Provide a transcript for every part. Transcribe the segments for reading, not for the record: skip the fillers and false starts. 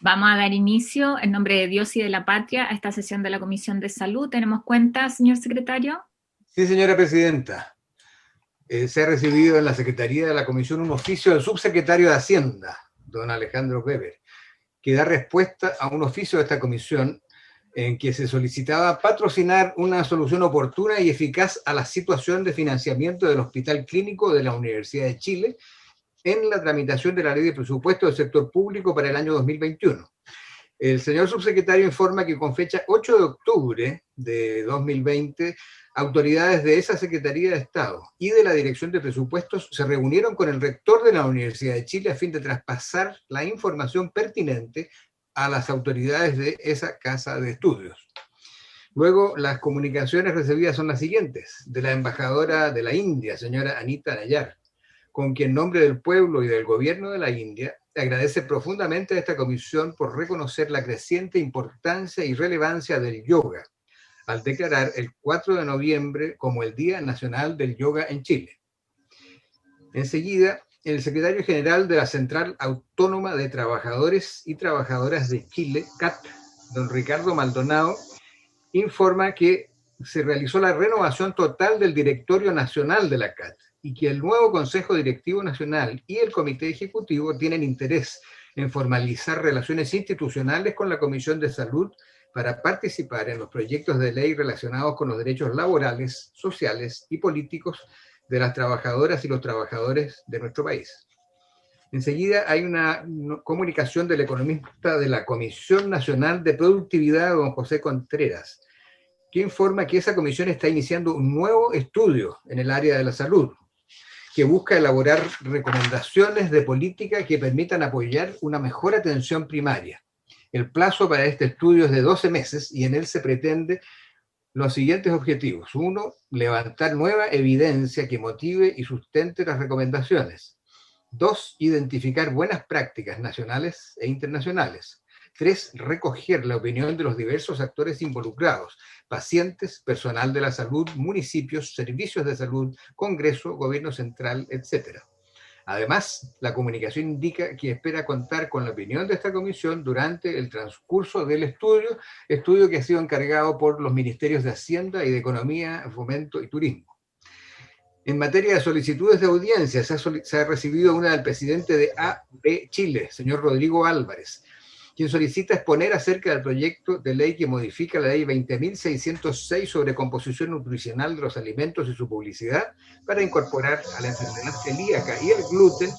Vamos a dar inicio, en nombre de Dios y de la patria, a esta sesión de la Comisión de Salud. ¿Tenemos cuenta, señor secretario? Sí, señora presidenta. Se ha recibido en la Secretaría de la Comisión un oficio del subsecretario de Hacienda, don Alejandro Weber, que da respuesta a un oficio de esta comisión en que se solicitaba patrocinar una solución oportuna y eficaz a la situación de financiamiento del Hospital Clínico de la Universidad de Chile en la tramitación de la Ley de Presupuesto del Sector Público para el año 2021. El señor subsecretario informa que con fecha 8 de octubre de 2020, autoridades de esa Secretaría de Estado y de la Dirección de Presupuestos se reunieron con el rector de la Universidad de Chile a fin de traspasar la información pertinente a las autoridades de esa casa de estudios. Luego, las comunicaciones recibidas son las siguientes: de la embajadora de la India, señora Anita Nayar, con quien en nombre del pueblo y del gobierno de la India agradece profundamente a esta comisión por reconocer la creciente importancia y relevancia del yoga, al declarar el 4 de noviembre como el Día Nacional del Yoga en Chile. Enseguida, el secretario general de la Central Autónoma de Trabajadores y Trabajadoras de Chile, CAT, don Ricardo Maldonado, informa que se realizó la renovación total del directorio nacional de la CAT y que el nuevo Consejo Directivo Nacional y el Comité Ejecutivo tienen interés en formalizar relaciones institucionales con la Comisión de Salud para participar en los proyectos de ley relacionados con los derechos laborales, sociales y políticos de las trabajadoras y los trabajadores de nuestro país. Enseguida hay una comunicación del economista de la Comisión Nacional de Productividad, don José Contreras, que informa que esa comisión está iniciando un nuevo estudio en el área de la salud, que busca elaborar recomendaciones de política que permitan apoyar una mejor atención primaria. El plazo para este estudio es de 12 meses y en él se pretende los siguientes objetivos. 1. Levantar nueva evidencia que motive y sustente las recomendaciones. 2. Identificar buenas prácticas nacionales e internacionales. 3. Recoger la opinión de los diversos actores involucrados: pacientes, personal de la salud, municipios, servicios de salud, Congreso, Gobierno Central, etc. Además, la comunicación indica que espera contar con la opinión de esta comisión durante el transcurso del estudio que ha sido encargado por los ministerios de Hacienda y de Economía, Fomento y Turismo. En materia de solicitudes de audiencia, se ha recibido una del presidente de AB Chile, señor Rodrigo Álvarez, quien solicita exponer acerca del proyecto de ley que modifica la ley 20.606 sobre composición nutricional de los alimentos y su publicidad para incorporar a la enfermedad celíaca y el gluten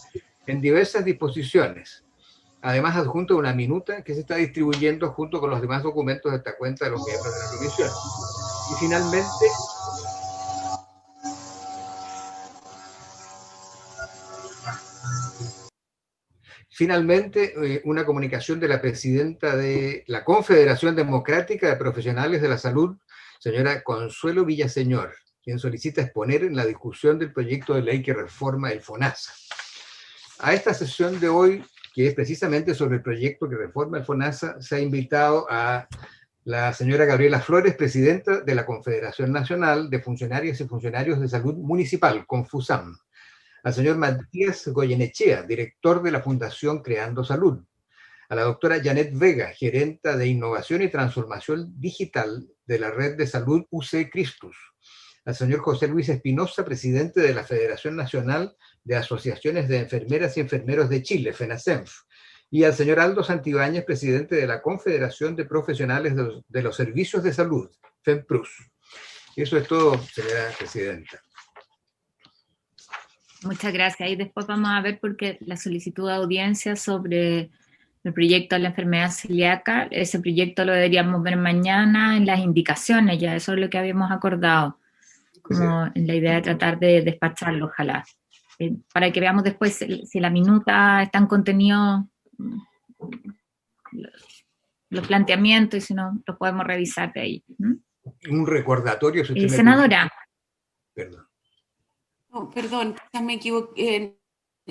en diversas disposiciones. Además, adjunto una minuta que se está distribuyendo junto con los demás documentos de esta cuenta de los miembros de la comisión. Y finalmente, una comunicación de la presidenta de la Confederación Democrática de Profesionales de la Salud, señora Consuelo Villaseñor, quien solicita exponer en la discusión del proyecto de ley que reforma el FONASA. A esta sesión de hoy, que es precisamente sobre el proyecto que reforma el FONASA, se ha invitado a la señora Gabriela Flores, presidenta de la Confederación Nacional de Funcionarias y Funcionarios de Salud Municipal, CONFUSAM; al señor Matías Goyenechea, director de la Fundación Creando Salud; a la doctora Janet Vega, gerenta de Innovación y Transformación Digital de la Red de Salud UC Christus; al señor José Luis Espinosa, presidente de la Federación Nacional de Asociaciones de Enfermeras y Enfermeros de Chile, FENASENF; y al señor Aldo Santibáñez, presidente de la Confederación de Profesionales de los Servicios de Salud, FEMPRUS. Eso es todo, señora presidenta. Muchas gracias. Y después vamos a ver porque la solicitud de audiencia sobre el proyecto de la enfermedad celíaca, ese proyecto lo deberíamos ver mañana en las indicaciones, ya eso es lo que habíamos acordado, como en la idea de tratar de despacharlo, ojalá. Para que veamos después si la minuta está en contenido los planteamientos y si no, lo podemos revisar de ahí. Un recordatorio, si usted me senadora. Perdón. No, perdón, quizás me equivoqué,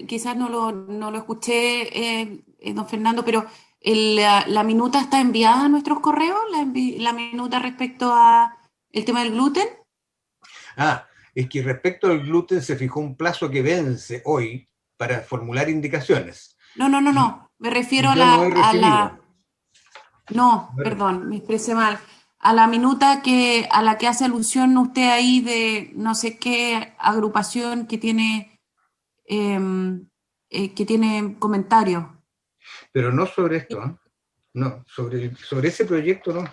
quizás no lo escuché, don Fernando, pero la minuta está enviada a nuestros correos, la minuta respecto a el tema del gluten. Es que respecto al gluten se fijó un plazo que vence hoy para formular indicaciones. No. Me refiero Yo no he recibido. No, Bueno, perdón, me expresé mal. A la minuta a la que hace alusión usted ahí de no sé qué agrupación que tiene comentarios. pero no sobre esto, ¿eh? No, sobre ese proyecto no.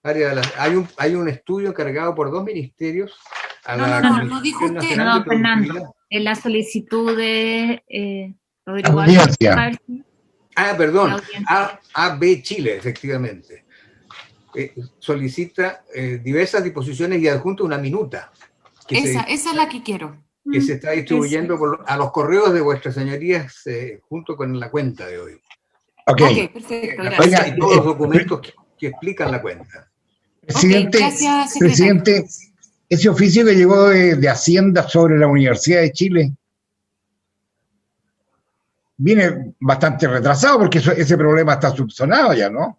Hay un estudio encargado por 2 ministerios a la No dijo Comisión usted. Nacional de No, Fernando, Productividad. en la solicitud de Rodrigo Álvarez, Audiencia. de Perdón, audiencia. AB Chile, efectivamente. Solicita diversas disposiciones y adjunta una minuta Esa es la que quiero. que se está distribuyendo Eso. a los correos de vuestras señorías junto con la cuenta de hoy. Ok. Ok, perfecto, La gracias. cuenta y todos los documentos que explican la cuenta. Presidente, gracias, secretario. presidente, ese oficio que llegó de Hacienda sobre la Universidad de Chile viene bastante retrasado porque ese problema está subsanado ya, ¿no?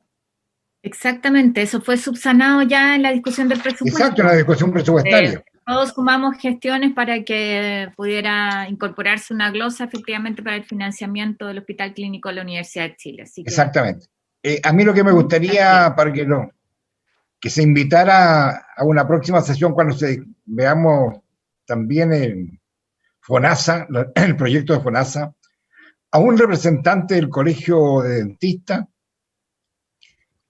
Exactamente, eso fue subsanado ya en la discusión del Exacto, presupuesto. en la discusión presupuestaria. Todos sumamos gestiones para que pudiera incorporarse una glosa efectivamente para el financiamiento del Hospital Clínico de la Universidad de Chile. Así que, Exactamente. A mí lo que me gustaría, para que se invitara a una próxima sesión cuando veamos también el FONASA, el proyecto de FONASA, a un representante del Colegio de Dentistas,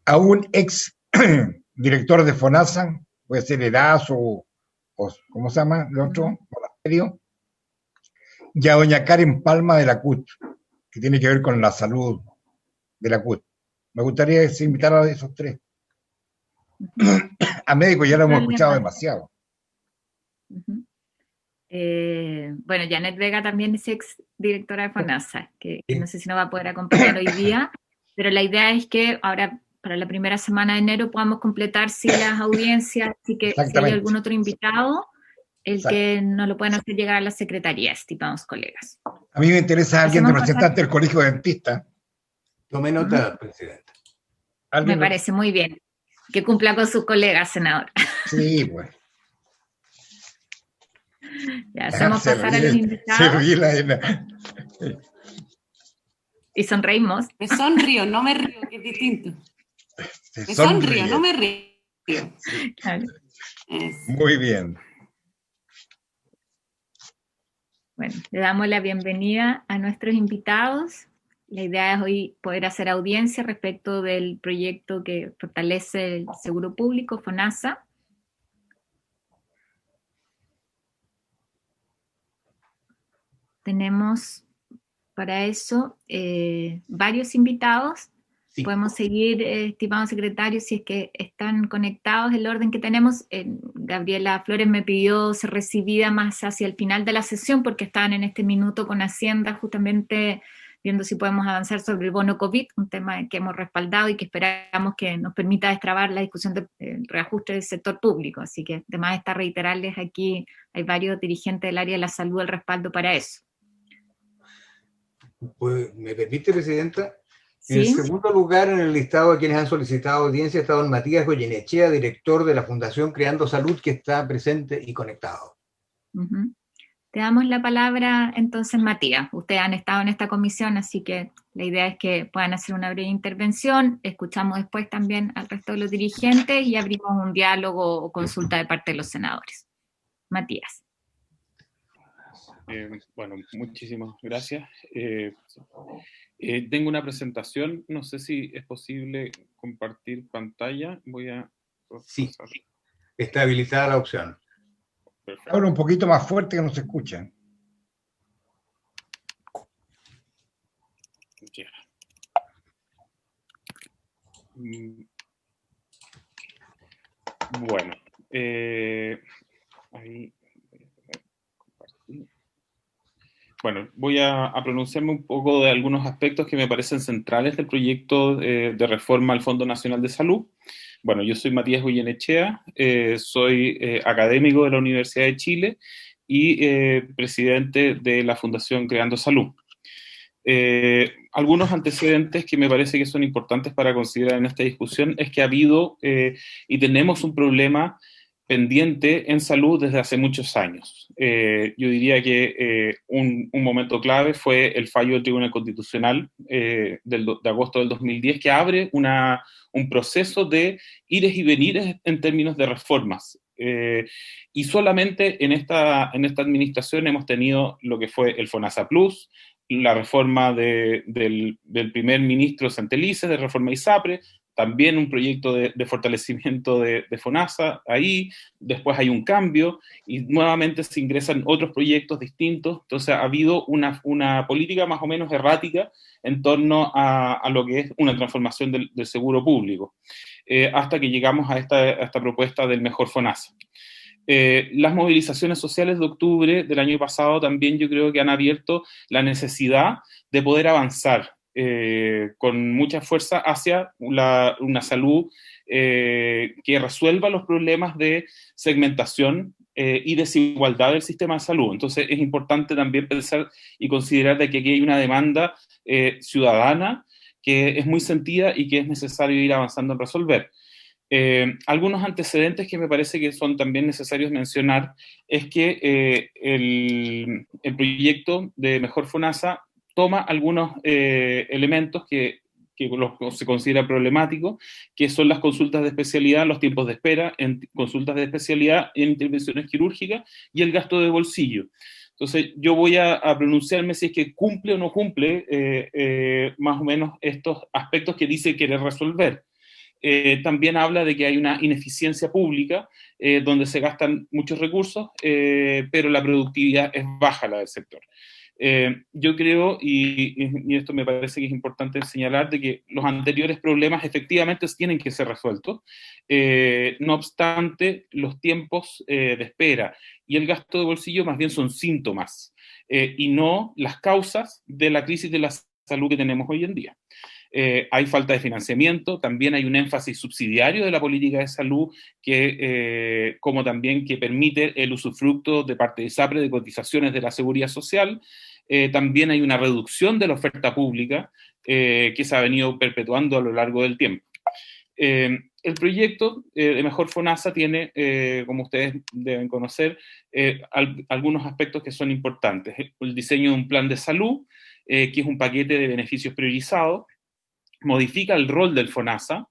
a un ex director de FONASA, puede ser Erazo o ¿cómo se llama el otro? Monasterio, y a doña Karen Palma de la CUT, que tiene que ver con la salud de la CUT. Me gustaría que se invitara a esos tres. A médicos ya lo hemos escuchado demasiado. Bueno, Janet Vega también es ex directora de FONASA, que no sé si nos va a poder acompañar hoy día, pero la idea es que ahora para la primera semana de enero podamos completar las audiencias, así que si hay algún otro invitado, que nos lo puedan hacer llegar a la secretaría, estimados colegas. A mí me interesa alguien representante del Colegio de Dentistas. Tome nota, presidenta. Me parece muy bien. Que cumpla con sus colegas, senador. Sí, pues. Ya, hacemos pasar a los invitados. Y sonreímos. Me sonrío, no me río, que es distinto. Me sonrío, no me río. Claro. Muy bien. Bueno, le damos la bienvenida a nuestros invitados. La idea es hoy poder hacer audiencia respecto del proyecto que fortalece el seguro público, FONASA. Tenemos para eso varios invitados. Sí. Podemos seguir, estimado secretario, si es que están conectados. El orden que tenemos, Gabriela Flores me pidió ser recibida más hacia el final de la sesión porque estaban en este minuto con Hacienda justamente viendo si podemos avanzar sobre el bono COVID, un tema que hemos respaldado y que esperamos que nos permita destrabar la discusión del reajuste del sector público. Así que, además de reiterarles aquí, hay varios dirigentes del área de la salud del respaldo para eso. Pues, ¿me permite, presidenta? ¿Sí? En segundo lugar, en el listado de quienes han solicitado audiencia está don Matías Goyenechea, director de la Fundación Creando Salud, que está presente y conectado. Te damos la palabra entonces, Matías. Ustedes han estado en esta comisión, así que la idea es que puedan hacer una breve intervención. Escuchamos después también al resto de los dirigentes y abrimos un diálogo o consulta de parte de los senadores. Matías. Bueno, muchísimas gracias. Tengo una presentación, no sé si es posible compartir pantalla. Voy a... Sí, está habilitada la opción. Perfecto. Ahora un poquito más fuerte que no se escucha. Yeah. Bueno, ahí... Bueno, voy a pronunciarme un poco de algunos aspectos que me parecen centrales del proyecto de reforma al Fondo Nacional de Salud. Bueno, yo soy Matías Goyenechea, soy académico de la Universidad de Chile y presidente de la Fundación Creando Salud. Algunos antecedentes que me parece que son importantes para considerar en esta discusión es que ha habido y tenemos un problema pendiente en salud desde hace muchos años. Yo diría que un momento clave fue el fallo del Tribunal Constitucional de agosto del 2010, que abre un proceso de ires y venires en términos de reformas. Y solamente en esta administración hemos tenido lo que fue el FONASA Plus, la reforma del primer ministro Santelices, de reforma ISAPRE, también un proyecto de fortalecimiento de FONASA ahí, después hay un cambio y nuevamente se ingresan otros proyectos distintos. Entonces ha habido una política más o menos errática en torno a lo que es una transformación del seguro público, hasta que llegamos a esta propuesta del mejor FONASA. Las movilizaciones sociales de octubre del año pasado también yo creo que han abierto la necesidad de poder avanzar con mucha fuerza hacia una salud que resuelva los problemas de segmentación y desigualdad del sistema de salud. Entonces es importante también pensar y considerar de que aquí hay una demanda ciudadana que es muy sentida y que es necesario ir avanzando en resolver. Algunos antecedentes que me parece que son también necesarios mencionar es que el proyecto de Mejor FONASA toma algunos elementos que se considera problemáticos, que son las consultas de especialidad, los tiempos de espera en consultas de especialidad, en intervenciones quirúrgicas y el gasto de bolsillo. Entonces, yo voy a pronunciarme si es que cumple o no cumple más o menos estos aspectos que dice querer resolver. También habla de que hay una ineficiencia pública donde se gastan muchos recursos, pero la productividad es baja la del sector. Yo creo, y esto me parece que es importante señalar, de que los anteriores problemas efectivamente tienen que ser resueltos. No obstante, los tiempos de espera y el gasto de bolsillo más bien son síntomas y no las causas de la crisis de la salud que tenemos hoy en día. Hay falta de financiamiento, también hay un énfasis subsidiario de la política de salud como también que permite el usufructo de parte de ISAPRE de cotizaciones de la seguridad social. También hay una reducción de la oferta pública que se ha venido perpetuando a lo largo del tiempo. El proyecto de Mejor FONASA tiene, como ustedes deben conocer, algunos aspectos que son importantes. El diseño de un plan de salud, que es un paquete de beneficios priorizados, modifica el rol del FONASA,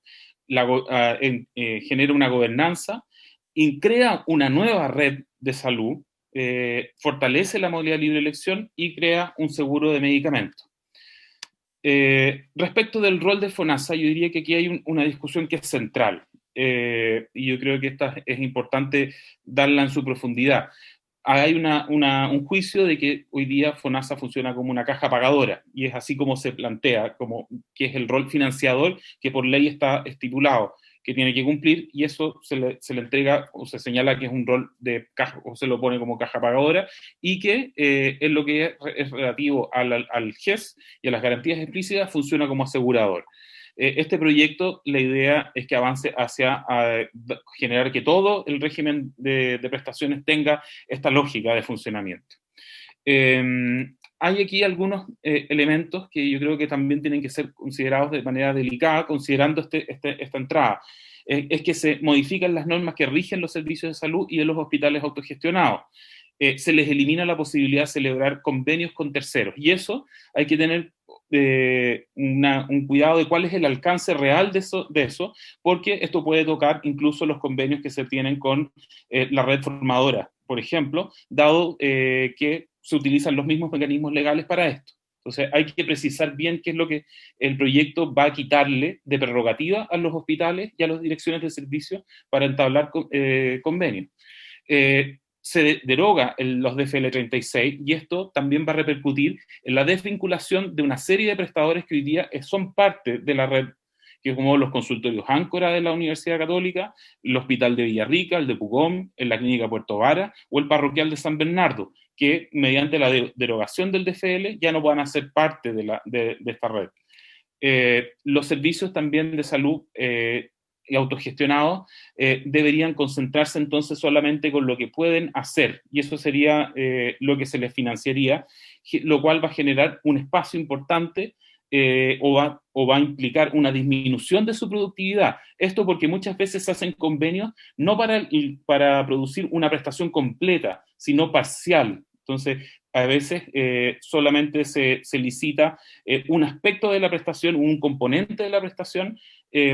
genera una gobernanza, y crea una nueva red de salud, fortalece la modalidad de libre elección y crea un seguro de medicamentos. Respecto del rol del FONASA, yo diría que aquí hay una discusión que es central, y yo creo que esta es importante darla en su profundidad. Hay un juicio de que hoy día FONASA funciona como una caja pagadora, y es así como se plantea, como que es el rol financiador que por ley está estipulado, que tiene que cumplir, y eso se le entrega o se señala que es un rol de caja, o se lo pone como caja pagadora, y que en lo que es relativo al GES y a las garantías explícitas funciona como asegurador. Este proyecto, la idea es que avance hacia generar que todo el régimen de prestaciones tenga esta lógica de funcionamiento. Hay aquí algunos elementos que yo creo que también tienen que ser considerados de manera delicada, considerando esta entrada. Es que se modifican las normas que rigen los servicios de salud y de los hospitales autogestionados. Se les elimina la posibilidad de celebrar convenios con terceros, y eso hay que tener un cuidado de cuál es el alcance real de eso, porque esto puede tocar incluso los convenios que se tienen con la red formadora, por ejemplo, dado que se utilizan los mismos mecanismos legales para esto. Entonces hay que precisar bien qué es lo que el proyecto va a quitarle de prerrogativa a los hospitales y a las direcciones de servicio para entablar convenios. Se deroga los DFL 36, y esto también va a repercutir en la desvinculación de una serie de prestadores que hoy día son parte de la red, que como los consultorios Áncora de la Universidad Católica, el Hospital de Villarrica, el de Pucón, en la Clínica Puerto Vara o el Parroquial de San Bernardo, que mediante la derogación del DFL ya no van a ser parte de esta red. Los servicios también de salud y autogestionados deberían concentrarse entonces solamente con lo que pueden hacer, y eso sería lo que se les financiaría, lo cual va a generar un espacio importante o va a implicar una disminución de su productividad. Esto porque muchas veces se hacen convenios no para producir una prestación completa, sino parcial. Entonces, a veces solamente se licita un aspecto de la prestación, un componente de la prestación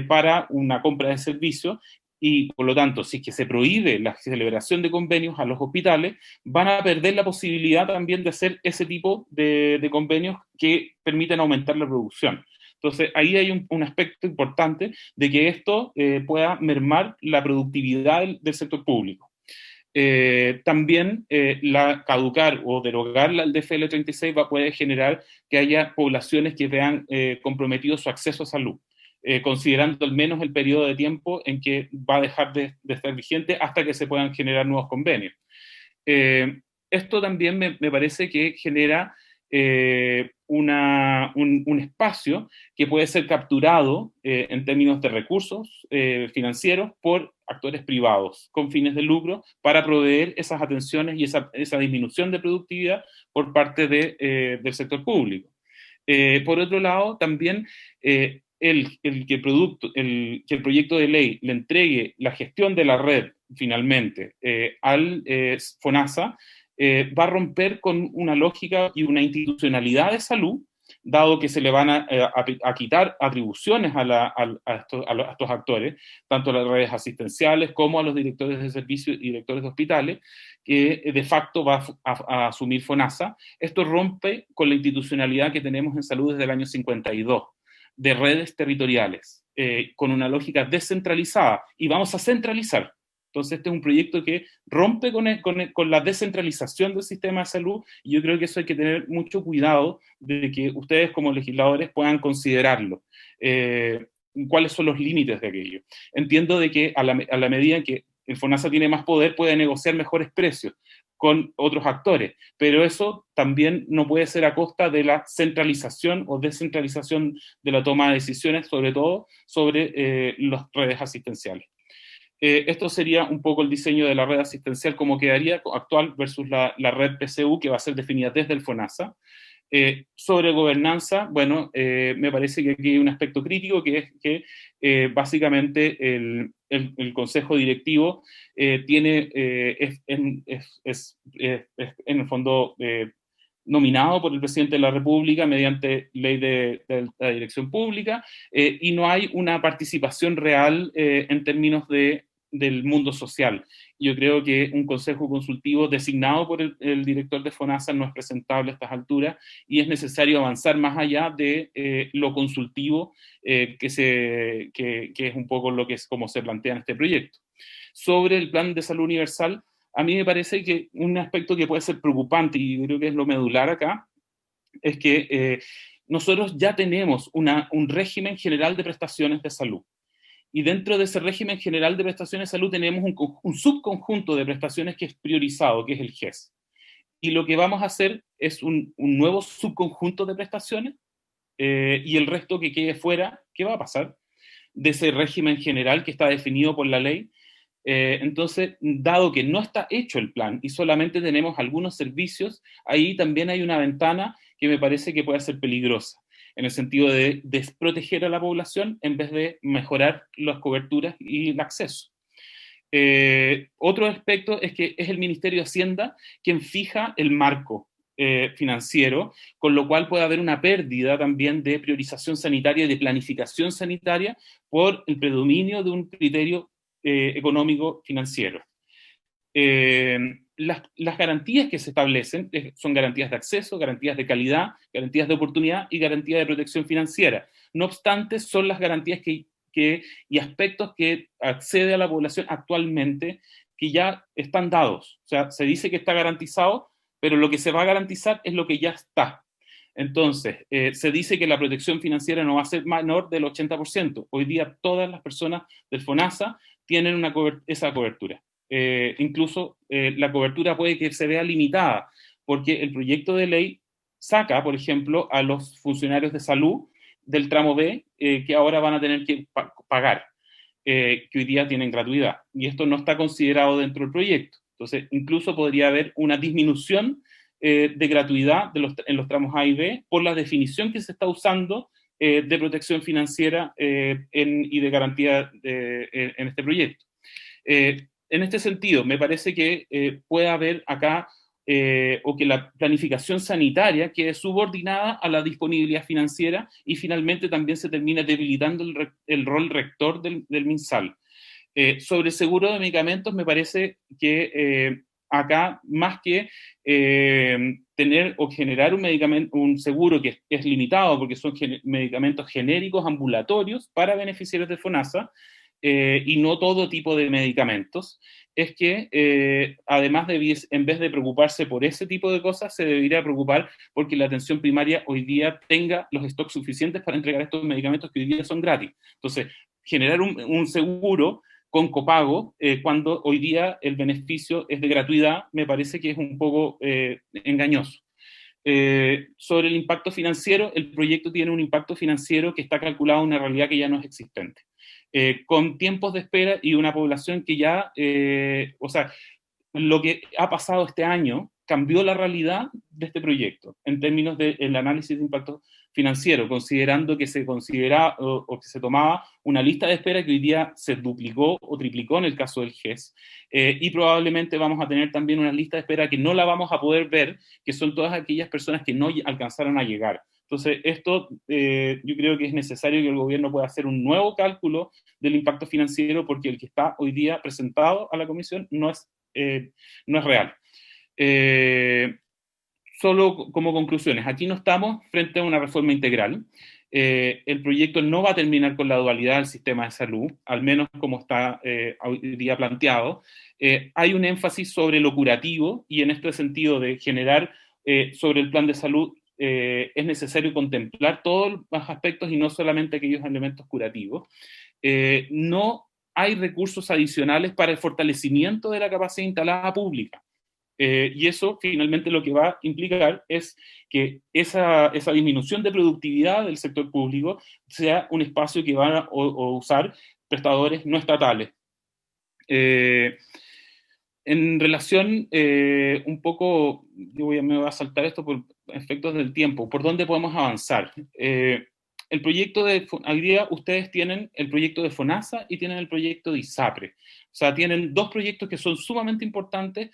para una compra de servicio, y por lo tanto, si es que se prohíbe la celebración de convenios a los hospitales, van a perder la posibilidad también de hacer ese tipo de convenios que permiten aumentar la producción. Entonces, ahí hay un aspecto importante de que esto pueda mermar la productividad del sector público. También caducar o derogar el DFL 36 puede generar que haya poblaciones que vean comprometido su acceso a salud, considerando al menos el periodo de tiempo en que va a dejar de estar vigente hasta que se puedan generar nuevos convenios. Esto también me parece que genera un espacio que puede ser capturado en términos de recursos financieros por actores privados con fines de lucro para proveer esas atenciones y esa disminución de productividad por parte del sector público. Por otro lado, también que el proyecto de ley le entregue la gestión de la red finalmente al FONASA, va a romper con una lógica y una institucionalidad de salud, dado que se le van a quitar atribuciones a estos actores, tanto a las redes asistenciales como a los directores de servicios y directores de hospitales, que de facto va a asumir FONASA. Esto rompe con la institucionalidad que tenemos en salud desde el año 52, de redes territoriales, con una lógica descentralizada, y vamos a centralizar. Entonces, este es un proyecto que rompe con la descentralización del sistema de salud, y yo creo que eso hay que tener mucho cuidado de que ustedes como legisladores puedan considerarlo. ¿Cuáles son los límites de aquello? Entiendo de que a la medida en que el FONASA tiene más poder, puede negociar mejores precios con otros actores, pero eso también no puede ser a costa de la centralización o descentralización de la toma de decisiones, sobre todo sobre las redes asistenciales. Esto sería un poco el diseño de la red asistencial, como quedaría actual versus la red PCU, que va a ser definida desde el FONASA. Sobre gobernanza, bueno, me parece que aquí hay un aspecto crítico, que es que básicamente el Consejo Directivo es en el fondo nominado por el presidente de la República mediante ley de la dirección pública, y no hay una participación real en términos del mundo social. Yo creo que un consejo consultivo designado por el director de FONASA no es presentable a estas alturas, y es necesario avanzar más allá de lo consultivo, que es un poco como se plantea en este proyecto. Sobre el plan de salud universal, a mí me parece que un aspecto que puede ser preocupante, y creo que es lo medular acá, es que nosotros ya tenemos un régimen general de prestaciones de salud. Y dentro de ese régimen general de prestaciones de salud tenemos un subconjunto de prestaciones que es priorizado, que es el GES. Y lo que vamos a hacer es un nuevo subconjunto de prestaciones, y el resto que quede fuera, ¿qué va a pasar? De ese régimen general que está definido por la ley. Entonces, dado que no está hecho el plan y solamente tenemos algunos servicios, ahí también hay una ventana que me parece que puede ser peligrosa, en el sentido de desproteger a la población en vez de mejorar las coberturas y el acceso. Otro aspecto es que es el Ministerio de Hacienda quien fija el marco financiero, con lo cual puede haber una pérdida también de priorización sanitaria y de planificación sanitaria por el predominio de un criterio económico financiero. Las garantías que se establecen son garantías de acceso, garantías de calidad, garantías de oportunidad y garantías de protección financiera. No obstante, son las garantías y aspectos que accede a la población actualmente que ya están dados. O sea, se dice que está garantizado, pero lo que se va a garantizar es lo que ya está. Entonces, se dice que la protección financiera no va a ser menor del 80%. Hoy día todas las personas del FONASA tienen esa cobertura. Incluso la cobertura puede que se vea limitada, porque el proyecto de ley saca, por ejemplo, a los funcionarios de salud del tramo B, que ahora van a tener que pagar, que hoy día tienen gratuidad, y esto no está considerado dentro del proyecto. Entonces, incluso podría haber una disminución de gratuidad en los tramos A y B por la definición que se está usando de protección financiera y de garantía en este proyecto. En este sentido, me parece que puede haber acá o que la planificación sanitaria quede subordinada a la disponibilidad financiera y finalmente también se termina debilitando el rol rector del MinSal. Sobre el seguro de medicamentos, me parece que acá, más que tener o generar un seguro que es limitado, porque son medicamentos genéricos ambulatorios para beneficiarios de FONASA, y no todo tipo de medicamentos, es que además en vez de preocuparse por ese tipo de cosas, se debería preocupar porque la atención primaria hoy día tenga los stocks suficientes para entregar estos medicamentos que hoy día son gratis. Entonces, generar un seguro con copago, cuando hoy día el beneficio es de gratuidad, me parece que es un poco engañoso. Sobre el impacto financiero, el proyecto tiene un impacto financiero que está calculado en una realidad que ya no es existente, con tiempos de espera y una población que ya, o sea, lo que ha pasado este año cambió la realidad de este proyecto en términos del análisis de impacto financiero, considerando que se considera o que se tomaba una lista de espera que hoy día se duplicó o triplicó en el caso del GES, y probablemente vamos a tener también una lista de espera que no la vamos a poder ver, que son todas aquellas personas que no alcanzaron a llegar. Entonces, esto yo creo que es necesario que el gobierno pueda hacer un nuevo cálculo del impacto financiero, porque el que está hoy día presentado a la comisión no es real. Solo como conclusiones, aquí no estamos frente a una reforma integral. El proyecto no va a terminar con la dualidad del sistema de salud, al menos como está hoy día planteado. Hay un énfasis sobre lo curativo, y en este sentido de generar sobre el plan de salud, es necesario contemplar todos los aspectos y no solamente aquellos elementos curativos. No hay recursos adicionales para el fortalecimiento de la capacidad instalada pública. Y eso finalmente lo que va a implicar es que esa disminución de productividad del sector público sea un espacio que van a usar prestadores no estatales. En relación, un poco, me voy a saltar esto por efectos del tiempo, ¿por dónde podemos avanzar? El proyecto hoy día ustedes tienen el proyecto de FONASA y tienen el proyecto de ISAPRE. O sea, tienen dos proyectos que son sumamente importantes.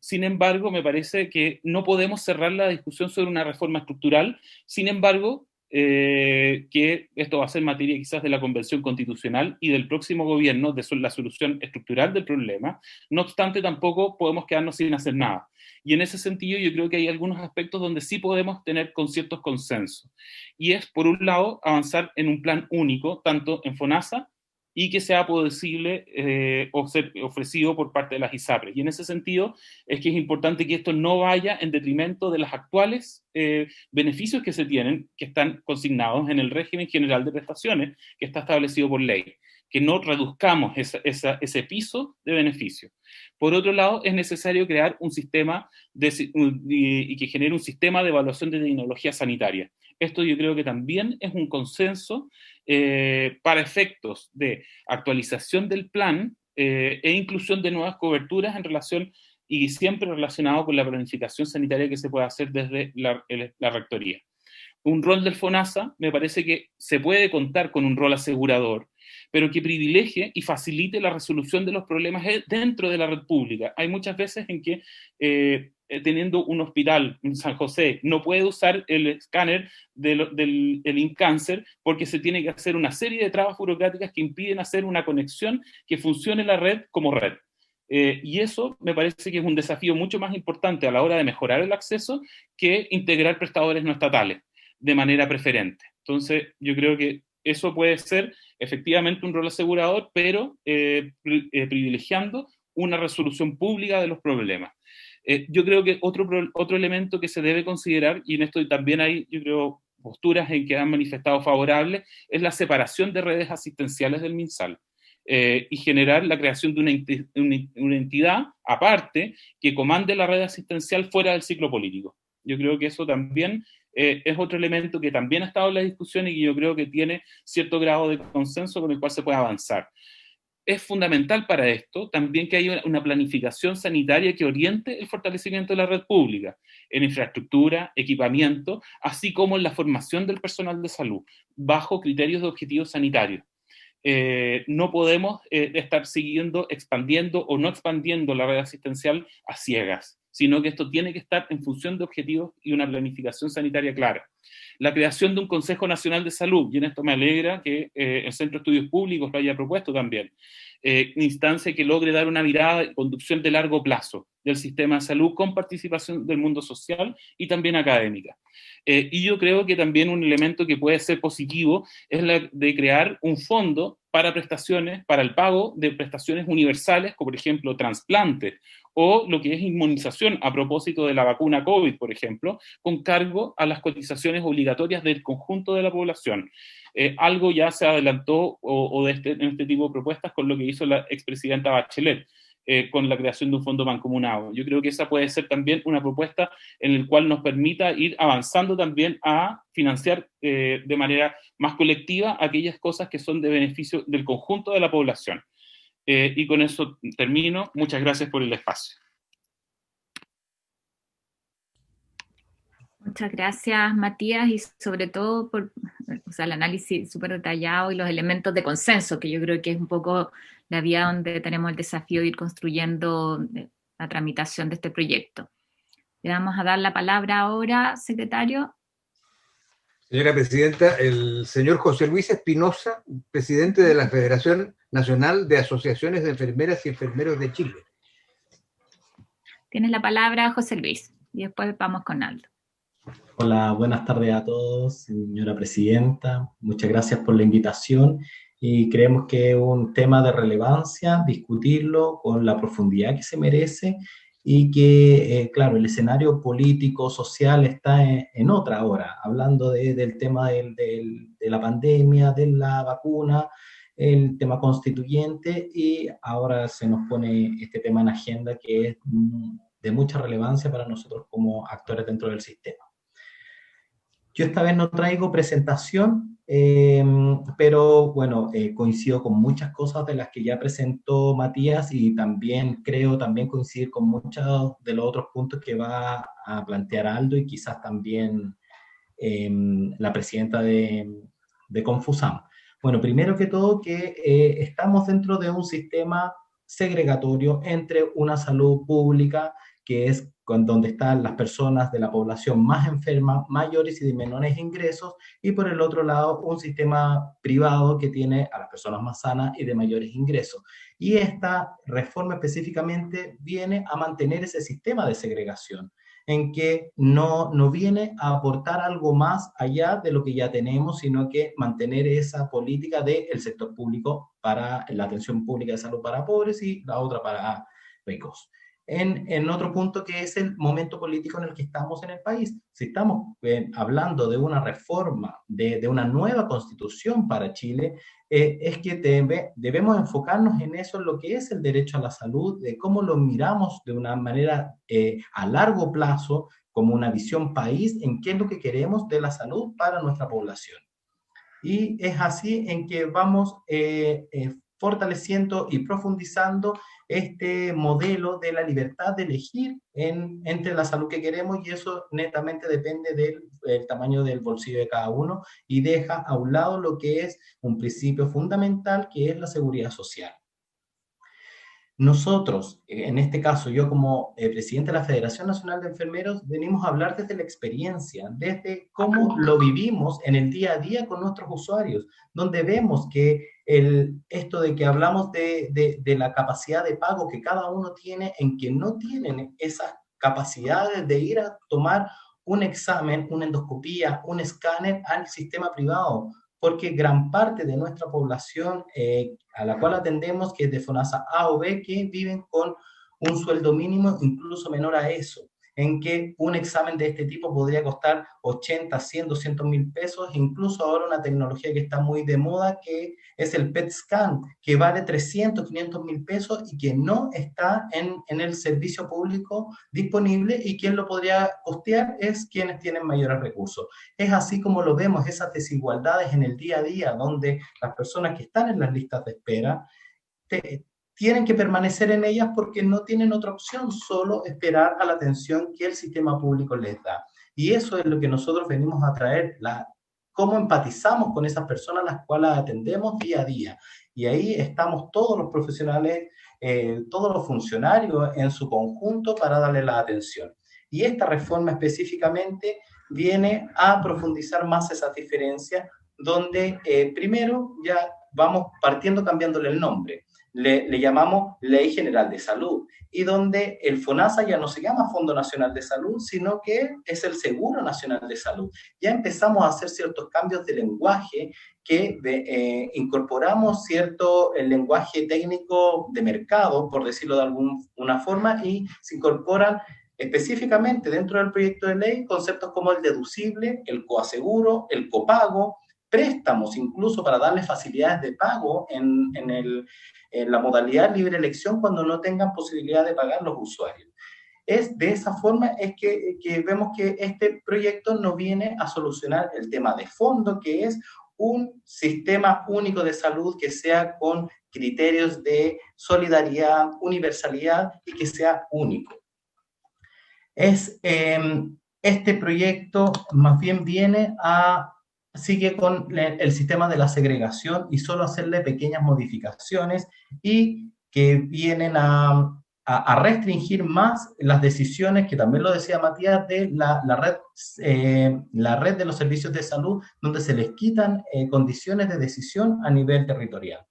Sin embargo, me parece que no podemos cerrar la discusión sobre una reforma estructural. Sin embargo, que esto va a ser materia quizás de la Convención Constitucional y del próximo gobierno, de la solución estructural del problema. No obstante, tampoco podemos quedarnos sin hacer nada. Y en ese sentido, yo creo que hay algunos aspectos donde sí podemos tener ciertos consensos. Y es, por un lado, avanzar en un plan único, tanto en FONASA, y que sea posible o ser ofrecido por parte de las ISAPRE. Y en ese sentido es que es importante que esto no vaya en detrimento de los actuales beneficios que se tienen, que están consignados en el régimen general de prestaciones que está establecido por ley, que no reduzcamos ese piso de beneficio. Por otro lado, es necesario crear un sistema y que genere un sistema de evaluación de tecnología sanitaria. Esto yo creo que también es un consenso para efectos de actualización del plan e inclusión de nuevas coberturas en relación, y siempre relacionado con la planificación sanitaria que se puede hacer desde la rectoría. Un rol del FONASA, me parece que se puede contar con un rol asegurador, pero que privilegie y facilite la resolución de los problemas dentro de la red pública. Hay muchas veces en que teniendo un hospital en San José no puede usar el escáner del InCáncer porque se tiene que hacer una serie de trabas burocráticas que impiden hacer una conexión que funcione la red como red. Y eso me parece que es un desafío mucho más importante a la hora de mejorar el acceso que integrar prestadores no estatales de manera preferente. Entonces, yo creo que eso puede ser efectivamente un rol asegurador, pero privilegiando una resolución pública de los problemas. Yo creo que otro elemento que se debe considerar, y en esto también hay, yo creo, posturas en que han manifestado favorables, es la separación de redes asistenciales del MinSal. Y generar la creación de una entidad aparte que comande la red asistencial fuera del ciclo político. Yo creo que eso también es otro elemento que también ha estado en la discusión y que yo creo que tiene cierto grado de consenso con el cual se puede avanzar. es fundamental para esto también que haya una planificación sanitaria que oriente el fortalecimiento de la red pública, en infraestructura, equipamiento, así como en la formación del personal de salud, bajo criterios de objetivos sanitarios. No podemos estar siguiendo, expandiendo o no expandiendo la red asistencial a ciegas, sino que esto tiene que estar en función de objetivos y una planificación sanitaria clara. La creación de un Consejo Nacional de Salud, y en esto me alegra que el Centro de Estudios Públicos lo haya propuesto también, instancia que logre dar una mirada y conducción de largo plazo del sistema de salud con participación del mundo social y también académica. Y yo creo que también un elemento que puede ser positivo es la de crear un fondo para prestaciones, para el pago de prestaciones universales, como por ejemplo trasplantes, o lo que es inmunización a propósito de la vacuna COVID, por ejemplo, con cargo a las cotizaciones obligatorias del conjunto de la población. Algo ya se adelantó en este tipo de propuestas con lo que hizo la expresidenta Bachelet, con la creación de un fondo mancomunado. Yo creo que esa puede ser también una propuesta en la cual nos permita ir avanzando también a financiar de manera más colectiva aquellas cosas que son de beneficio del conjunto de la población. Y con eso termino. Muchas gracias por el espacio. Muchas gracias, Matías, y sobre todo por el análisis súper detallado y los elementos de consenso, que yo creo que es un poco la vía donde tenemos el desafío de ir construyendo la tramitación de este proyecto. Le vamos a dar la palabra ahora, secretario. Señora Presidenta, el señor José Luis Espinosa, presidente de la Federación Nacional de Asociaciones de Enfermeras y Enfermeros de Chile. Tienes la palabra, José Luis, y después vamos con Aldo. Hola, buenas tardes a todos, señora Presidenta. Muchas gracias por la invitación y creemos que es un tema de relevancia discutirlo con la profundidad que se merece y que, claro, el escenario político, social está en otra hora, hablando del tema de la pandemia, de la vacuna, el tema constituyente, y ahora se nos pone este tema en agenda que es de mucha relevancia para nosotros como actores dentro del sistema. Yo esta vez no traigo presentación, pero bueno, coincido con muchas cosas de las que ya presentó Matías y también creo coincidir con muchos de los otros puntos que va a plantear Aldo y quizás también la presidenta de Confusam. Bueno, primero que todo que estamos dentro de un sistema segregatorio entre una salud pública que es donde están las personas de la población más enfermas, mayores y de menores ingresos, y por el otro lado un sistema privado que tiene a las personas más sanas y de mayores ingresos. Y esta reforma específicamente viene a mantener ese sistema de segregación, en que no viene a aportar algo más allá de lo que ya tenemos, sino que mantener esa política del sector público para la atención pública de salud para pobres y la otra para ricos. En otro punto que es el momento político en el que estamos en el país. Si estamos hablando de una reforma, de una nueva constitución para Chile, es que debemos enfocarnos en eso, en lo que es el derecho a la salud, de cómo lo miramos de una manera a largo plazo, como una visión país, en qué es lo que queremos de la salud para nuestra población. Y es así en que vamos fortaleciendo y profundizando este modelo de la libertad de elegir entre la salud que queremos, y eso netamente depende del tamaño del bolsillo de cada uno y deja a un lado lo que es un principio fundamental, que es la seguridad social. Nosotros, en este caso, yo como presidente de la Federación Nacional de Enfermeros, venimos a hablar desde la experiencia, desde cómo lo vivimos en el día a día con nuestros usuarios, donde vemos que esto de que hablamos de la capacidad de pago que cada uno tiene, en que no tienen esas capacidades de ir a tomar un examen, una endoscopía, un escáner al sistema privado, porque gran parte de nuestra población a la cual atendemos, que es de FONASA A o B, que viven con un sueldo mínimo, incluso menor a eso, en que un examen de este tipo podría costar 80, 100, 200 mil pesos, incluso ahora una tecnología que está muy de moda, que es el PET scan, que vale 300, 500 mil pesos y que no está en el servicio público disponible, y quien lo podría costear es quienes tienen mayores recursos. Es así como lo vemos, esas desigualdades en el día a día, donde las personas que están en las listas de espera tienen que permanecer en ellas porque no tienen otra opción, solo esperar a la atención que el sistema público les da. Y eso es lo que nosotros venimos a traer, cómo empatizamos con esas personas a las cuales atendemos día a día. Y ahí estamos todos los profesionales, todos los funcionarios en su conjunto para darle la atención. Y esta reforma específicamente viene a profundizar más esas diferencias, donde primero ya vamos partiendo cambiándole el nombre. Le llamamos Ley General de Salud, y donde el FONASA ya no se llama Fondo Nacional de Salud, sino que es el Seguro Nacional de Salud. Ya empezamos a hacer ciertos cambios de lenguaje, que incorporamos el lenguaje técnico de mercado, por decirlo de alguna forma, y se incorporan específicamente dentro del proyecto de ley conceptos como el deducible, el coaseguro, el copago, préstamos incluso para darle facilidades de pago en la modalidad libre elección cuando no tengan posibilidad de pagar los usuarios. Es de esa forma es que vemos que este proyecto no viene a solucionar el tema de fondo, que es un sistema único de salud que sea con criterios de solidaridad, universalidad y que sea único. Este proyecto más bien sigue con el sistema de la segregación y solo hacerle pequeñas modificaciones, y que vienen a restringir más las decisiones, que también lo decía Matías, de la red de los servicios de salud, donde se les quitan condiciones de decisión a nivel territorial.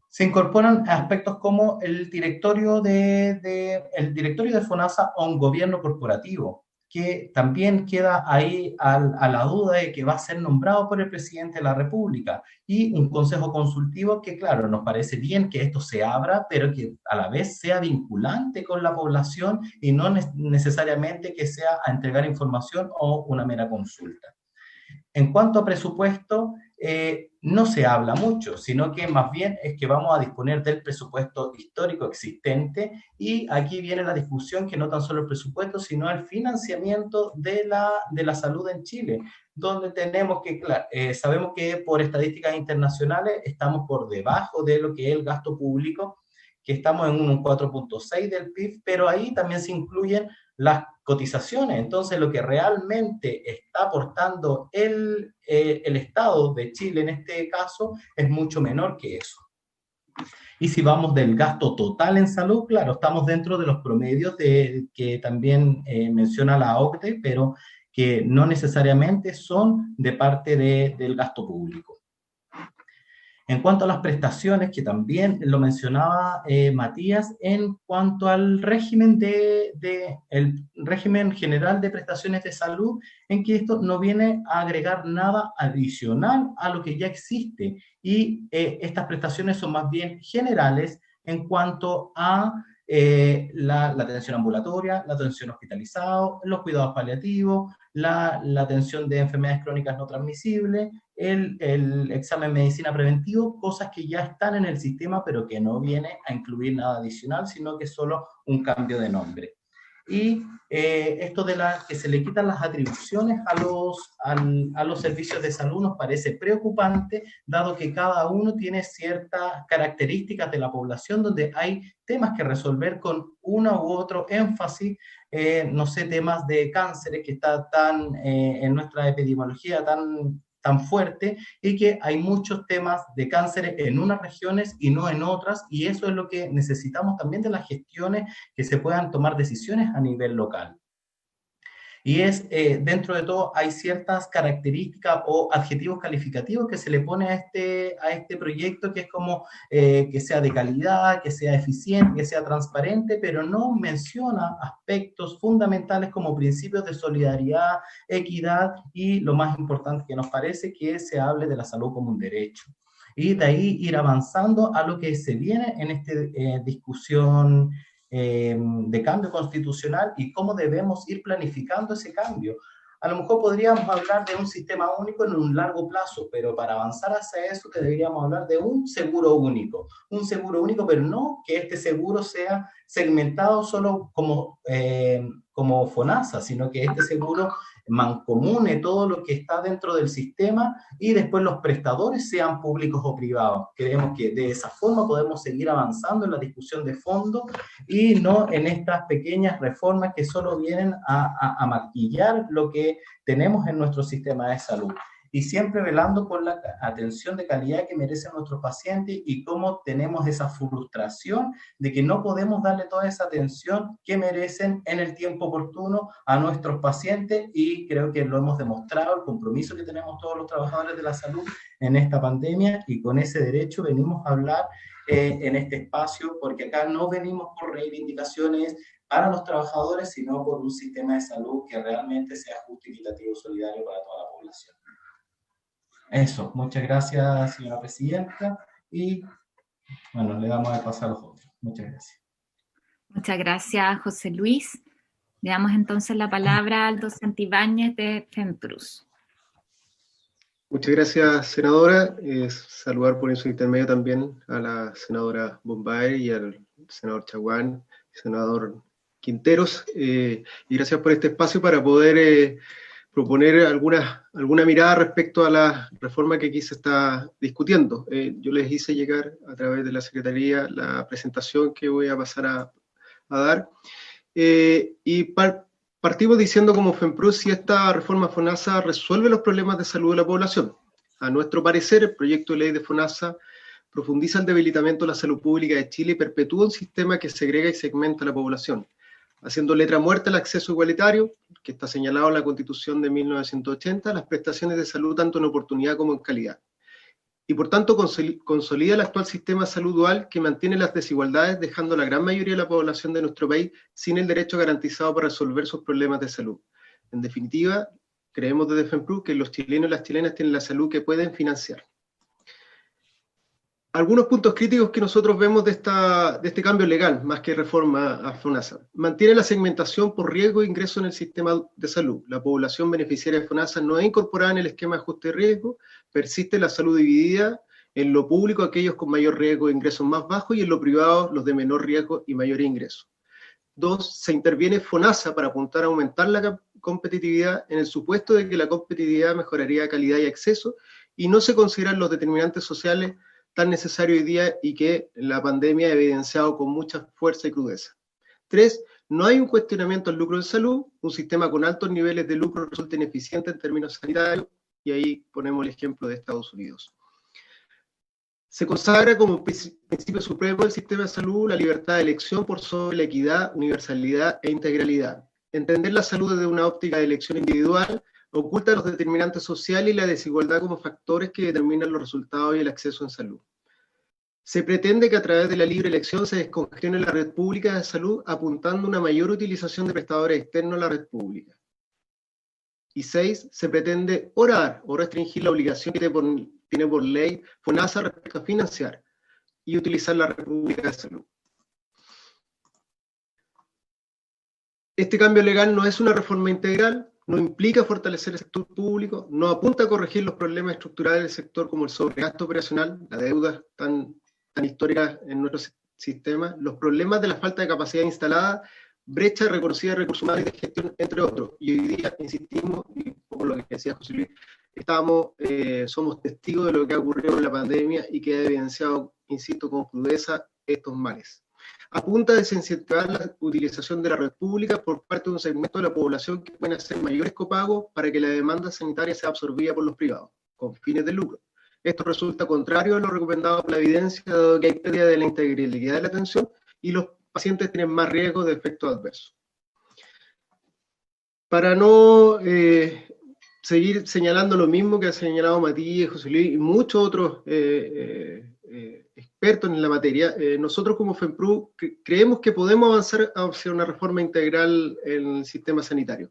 Se incorporan aspectos como el directorio de FONASA a un gobierno corporativo, que también queda ahí a la duda de que va a ser nombrado por el presidente de la República, y un consejo consultivo que, claro, nos parece bien que esto se abra, pero que a la vez sea vinculante con la población y no necesariamente que sea a entregar información o una mera consulta. En cuanto a presupuesto, no se habla mucho, sino que más bien es que vamos a disponer del presupuesto histórico existente, y aquí viene la discusión que no tan solo el presupuesto, sino el financiamiento de la salud en Chile, donde tenemos que, claro, sabemos que por estadísticas internacionales estamos por debajo de lo que es el gasto público, que estamos en un 4.6 del PIB, pero ahí también se incluyen las cotizaciones. Entonces, lo que realmente está aportando el Estado de Chile en este caso es mucho menor que eso. Y si vamos del gasto total en salud, claro, estamos dentro de los promedios que también menciona la OCDE, pero que no necesariamente son de parte del gasto público. En cuanto a las prestaciones, que también lo mencionaba Matías, en cuanto al régimen el régimen general de prestaciones de salud, en que esto no viene a agregar nada adicional a lo que ya existe, y estas prestaciones son más bien generales en cuanto a la atención ambulatoria, la atención hospitalizada, los cuidados paliativos, la atención de enfermedades crónicas no transmisibles, el examen de medicina preventivo, cosas que ya están en el sistema, pero que no viene a incluir nada adicional, sino que es solo un cambio de nombre. Y esto de que se le quitan las atribuciones a los servicios de salud nos parece preocupante, dado que cada uno tiene ciertas características de la población, donde hay temas que resolver con uno u otro énfasis, no sé, temas de cánceres que está en nuestra epidemiología tan fuerte, y que hay muchos temas de cánceres en unas regiones y no en otras, y eso es lo que necesitamos también de las gestiones, que se puedan tomar decisiones a nivel local. Y dentro de todo, hay ciertas características o adjetivos calificativos que se le pone a este proyecto, que es como que sea de calidad, que sea eficiente, que sea transparente, pero no menciona aspectos fundamentales como principios de solidaridad, equidad, y lo más importante que nos parece, que se hable de la salud como un derecho. Y de ahí ir avanzando a lo que se viene en esta discusión de cambio constitucional, y cómo debemos ir planificando ese cambio. A lo mejor podríamos hablar de un sistema único en un largo plazo, pero para avanzar hacia eso deberíamos hablar de un seguro único, pero no que este seguro sea segmentado solo como FONASA, sino que este seguro mancomune todo lo que está dentro del sistema y después los prestadores sean públicos o privados. Creemos que de esa forma podemos seguir avanzando en la discusión de fondo y no en estas pequeñas reformas que solo vienen a maquillar lo que tenemos en nuestro sistema de salud. Y siempre velando por la atención de calidad que merecen nuestros pacientes y cómo tenemos esa frustración de que no podemos darle toda esa atención que merecen en el tiempo oportuno a nuestros pacientes, y creo que lo hemos demostrado, el compromiso que tenemos todos los trabajadores de la salud en esta pandemia, y con ese derecho venimos a hablar en este espacio, porque acá no venimos por reivindicaciones para los trabajadores, sino por un sistema de salud que realmente sea justo, equitativo, solidario para toda la población. Eso, muchas gracias, señora presidenta, y bueno, le damos el paso a los otros. Muchas gracias. Muchas gracias, José Luis. Le damos entonces la palabra al docente Ibáñez de FEMPRUS. Muchas gracias, senadora. Saludar por su intermedio también a la senadora Bombay y al senador Chaguán, senador Quinteros, y gracias por este espacio para poder proponer alguna mirada respecto a la reforma que aquí se está discutiendo. Yo les hice llegar a través de la Secretaría la presentación que voy a pasar a dar. Partimos diciendo como FEMPRUS si esta reforma FONASA resuelve los problemas de salud de la población. A nuestro parecer, el proyecto de ley de FONASA profundiza el debilitamiento de la salud pública de Chile y perpetúa un sistema que segrega y segmenta a la población, haciendo letra muerta el acceso igualitario, que está señalado en la Constitución de 1980, las prestaciones de salud tanto en oportunidad como en calidad. Y por tanto consolida el actual sistema de salud dual que mantiene las desigualdades, dejando a la gran mayoría de la población de nuestro país sin el derecho garantizado para resolver sus problemas de salud. En definitiva, creemos desde FEMPRUS que los chilenos y las chilenas tienen la salud que pueden financiar. Algunos puntos críticos que nosotros vemos de este cambio legal, más que reforma a FONASA. Mantiene la segmentación por riesgo e ingreso en el sistema de salud. La población beneficiaria de FONASA no es incorporada en el esquema de ajuste de riesgo, persiste la salud dividida en lo público aquellos con mayor riesgo e ingresos más bajos y en lo privado los de menor riesgo y mayor ingreso. 2. Se interviene FONASA para apuntar a aumentar la competitividad en el supuesto de que la competitividad mejoraría calidad y acceso y no se consideran los determinantes sociales tan necesario hoy día y que la pandemia ha evidenciado con mucha fuerza y crudeza. 3. No hay un cuestionamiento al lucro en salud, un sistema con altos niveles de lucro resulta ineficiente en términos sanitarios, y ahí ponemos el ejemplo de Estados Unidos. Se consagra como principio supremo del sistema de salud la libertad de elección por sobre la equidad, universalidad e integralidad. Entender la salud desde una óptica de elección individual oculta los determinantes sociales y la desigualdad como factores que determinan los resultados y el acceso en salud. Se pretende que a través de la libre elección se descongestione la red pública de salud, apuntando a una mayor utilización de prestadores externos a la red pública. Y 6. Se pretende orar o restringir la obligación que tiene por ley FONASA respecto a financiar y utilizar la red pública de salud. Este cambio legal no es una reforma integral, no implica fortalecer el sector público, no apunta a corregir los problemas estructurales del sector como el sobregasto operacional, la deuda tan histórica en nuestro sistema, los problemas de la falta de capacidad instalada, brecha reconocida de recursos humanos y de gestión, entre otros. Y hoy día, insistimos, y por lo que decía José Luis, somos testigos de lo que ha ocurrido en la pandemia y que ha evidenciado, insisto, con crudeza estos males. Apunta a desincentivar la utilización de la red pública por parte de un segmento de la población que pueden hacer mayores copagos para que la demanda sanitaria sea absorbida por los privados, con fines de lucro. Esto resulta contrario a lo recomendado por la evidencia, dado que hay pérdida de la integralidad de la atención y los pacientes tienen más riesgo de efectos adversos. Para no seguir señalando lo mismo que ha señalado Matías, José Luis y muchos otros expertos en la materia, nosotros como FEMPRUS creemos que podemos avanzar hacia una reforma integral en el sistema sanitario.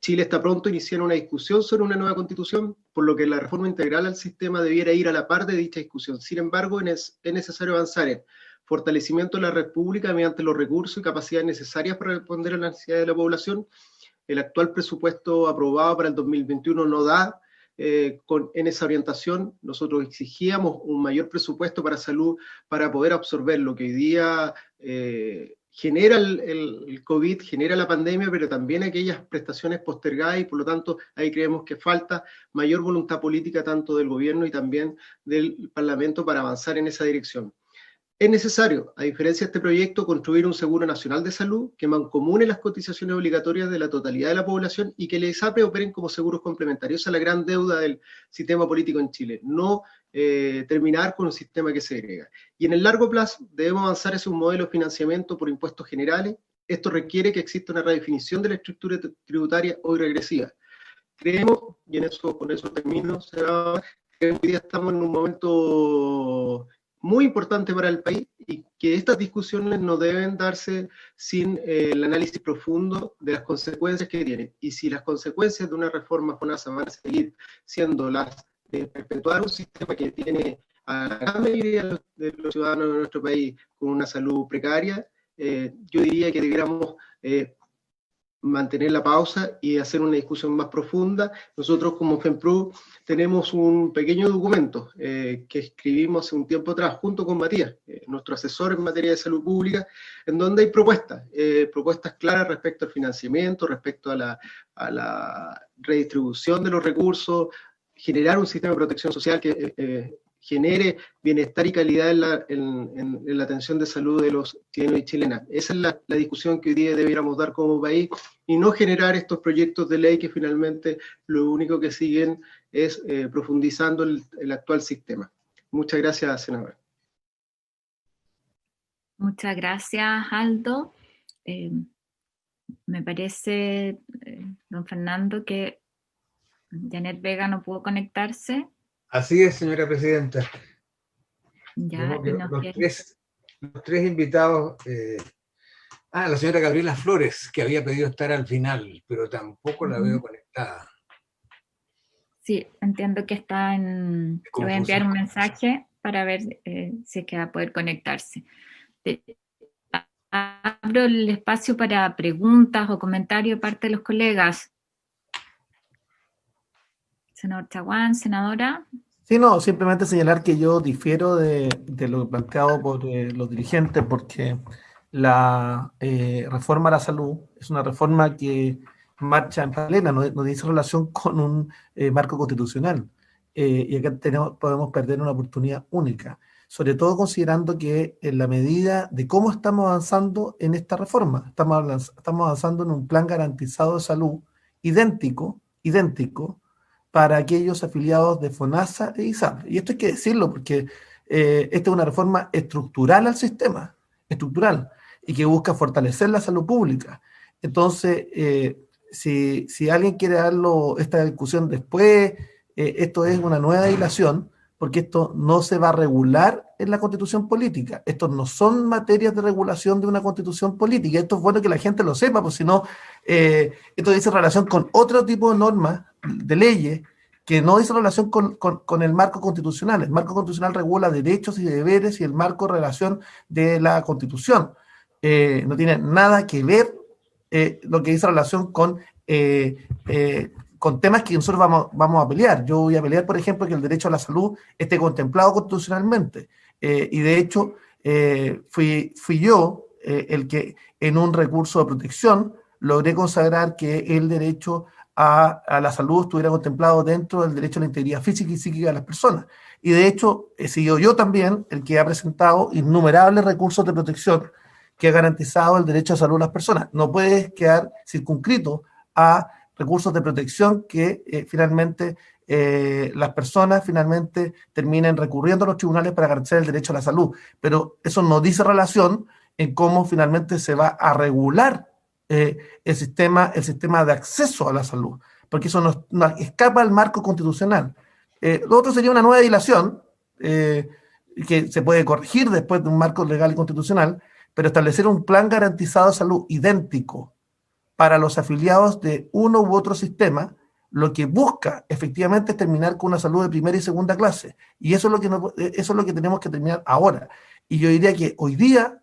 Chile está pronto a iniciar una discusión sobre una nueva constitución, por lo que la reforma integral al sistema debiera ir a la par de dicha discusión. Sin embargo, es necesario avanzar en fortalecimiento de la red pública mediante los recursos y capacidades necesarias para responder a las necesidades de la población. El actual presupuesto aprobado para el 2021 no da en esa orientación. Nosotros exigíamos un mayor presupuesto para salud para poder absorber lo que hoy día genera el COVID, genera la pandemia, pero también aquellas prestaciones postergadas, y por lo tanto ahí creemos que falta mayor voluntad política tanto del gobierno y también del Parlamento para avanzar en esa dirección. Es necesario, a diferencia de este proyecto, construir un seguro nacional de salud que mancomune las cotizaciones obligatorias de la totalidad de la población y que les ISAPRES operen como seguros complementarios. Esa es la gran deuda del sistema político en Chile, no terminar con un sistema que segrega. Y en el largo plazo debemos avanzar hacia un modelo de financiamiento por impuestos generales. Esto requiere que exista una redefinición de la estructura tributaria hoy regresiva. Creemos, y con eso termino, que hoy día estamos en un momento muy importante para el país y que estas discusiones no deben darse sin el análisis profundo de las consecuencias que tienen. Y si las consecuencias de una reforma FONASA van a seguir siendo las de perpetuar un sistema que tiene a la gran mayoría de los ciudadanos de nuestro país con una salud precaria, yo diría que debiéramos mantener la pausa y hacer una discusión más profunda. Nosotros como FEMPRU tenemos un pequeño documento que escribimos hace un tiempo atrás junto con Matías, nuestro asesor en materia de salud pública, en donde hay propuestas claras respecto al financiamiento, respecto a la redistribución de los recursos, generar un sistema de protección social que genere bienestar y calidad en la atención de salud de los chilenos y chilenas. Esa es la discusión que hoy día debiéramos dar como país y no generar estos proyectos de ley que finalmente lo único que siguen es profundizando el actual sistema. Muchas gracias, senadora. Muchas gracias, Aldo. Me parece, don Fernando, que Janet Vega no pudo conectarse. Así es, señora presidenta. Ya, los tres invitados, la señora Gabriela Flores, que había pedido estar al final, pero tampoco la veo conectada. Sí, entiendo que está en... Le voy a enviar un mensaje para ver si es que va a poder conectarse. Abro el espacio para preguntas o comentarios de parte de los colegas. Senador Chaguán, senadora. Sí, no, simplemente señalar que yo difiero de lo planteado por los dirigentes, porque la reforma a la salud es una reforma que marcha en paralela, no dice relación con un marco constitucional. Y acá podemos perder una oportunidad única, sobre todo considerando que en la medida de cómo estamos avanzando en esta reforma, estamos avanzando en un plan garantizado de salud idéntico, para aquellos afiliados de FONASA e ISAPRES. Y esto hay que decirlo porque esta es una reforma estructural al sistema, estructural, y que busca fortalecer la salud pública. Entonces, si alguien quiere darlo esta discusión después, esto es una nueva dilación, porque esto no se va a regular en la Constitución política. Estos no son materias de regulación de una Constitución política. Esto es bueno que la gente lo sepa, porque si no, esto dice relación con otro tipo de normas, de leyes, que no dice relación con el marco constitucional. El marco constitucional regula derechos y deberes y el marco de relación de la Constitución. No tiene nada que ver lo que dice relación con temas que nosotros vamos a pelear. Yo voy a pelear, por ejemplo, que el derecho a la salud esté contemplado constitucionalmente. Y de hecho, fui yo el que en un recurso de protección logré consagrar que el derecho a la salud estuviera contemplado dentro del derecho a la integridad física y psíquica de las personas. Y de hecho, he sido yo también el que ha presentado innumerables recursos de protección que ha garantizado el derecho a salud de las personas. No puedes quedar circunscrito a recursos de protección que finalmente las personas finalmente terminen recurriendo a los tribunales para garantizar el derecho a la salud. Pero eso no dice relación en cómo finalmente se va a regular el sistema de acceso a la salud, porque eso no escapa al marco constitucional. Lo otro sería una nueva dilación que se puede corregir después de un marco legal y constitucional, pero establecer un plan garantizado de salud idéntico para los afiliados de uno u otro sistema, lo que busca efectivamente es terminar con una salud de primera y segunda clase. Y eso es lo que tenemos que terminar ahora. Y yo diría que hoy día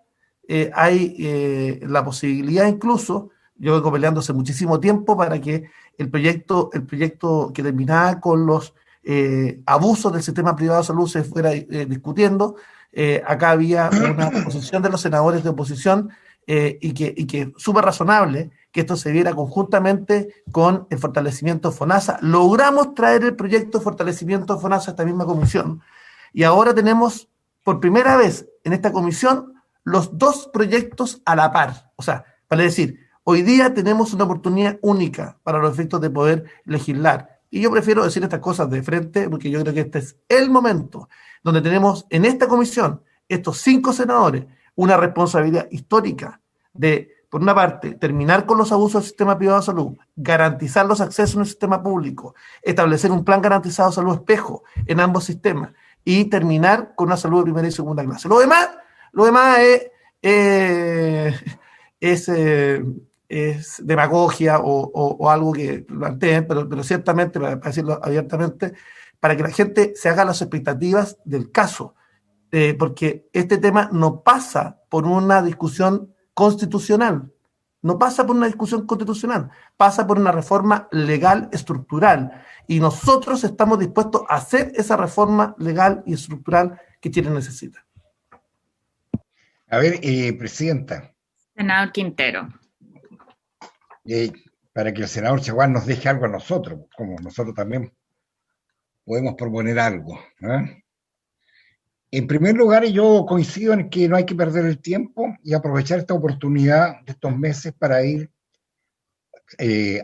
hay la posibilidad incluso, yo vengo peleando hace muchísimo tiempo para que el proyecto que terminaba con los abusos del sistema privado de salud se fuera discutiendo. Acá había una posición de los senadores de oposición y que es súper razonable que esto se viera conjuntamente con el fortalecimiento de FONASA. Logramos traer el proyecto de fortalecimiento de FONASA a esta misma comisión, y ahora tenemos por primera vez en esta comisión los dos proyectos a la par. O sea, vale decir, hoy día tenemos una oportunidad única para los efectos de poder legislar. Y yo prefiero decir estas cosas de frente porque yo creo que este es el momento donde tenemos en esta comisión, estos 5 senadores, una responsabilidad histórica de, por una parte, terminar con los abusos del sistema privado de salud, garantizar los accesos en el sistema público, establecer un plan garantizado de salud espejo en ambos sistemas y terminar con una salud de primera y segunda clase. Lo demás es demagogia o algo que planteen, pero ciertamente, para decirlo abiertamente, para que la gente se haga las expectativas del caso, porque este tema no pasa por una discusión constitucional, pasa por una reforma legal estructural, y nosotros estamos dispuestos a hacer esa reforma legal y estructural que Chile necesita. A ver, Presidenta. Senador Quintero. Para que el senador Chaguán nos deje algo a nosotros, como nosotros también podemos proponer algo, ¿eh? En primer lugar, yo coincido en que no hay que perder el tiempo y aprovechar esta oportunidad de estos meses para ir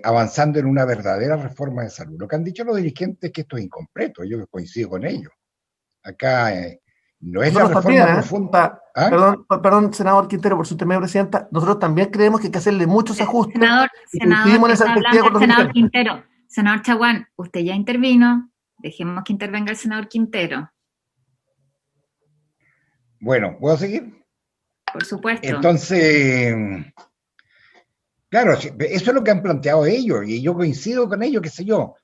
avanzando en una verdadera reforma de salud. Lo que han dicho los dirigentes es que esto es incompleto, yo coincido con ellos. Acá no es nosotros la reforma también, profunda. Perdón, senador Quintero, por su intermedio, Presidenta, nosotros también creemos que hay que hacerle muchos ajustes. Senador Quintero, senador Chaguán, usted ya intervino, dejemos que intervenga el senador Quintero. Bueno, ¿puedo seguir? Por supuesto. Entonces, claro, eso es lo que han planteado ellos, y yo coincido con ellos, qué sé yo.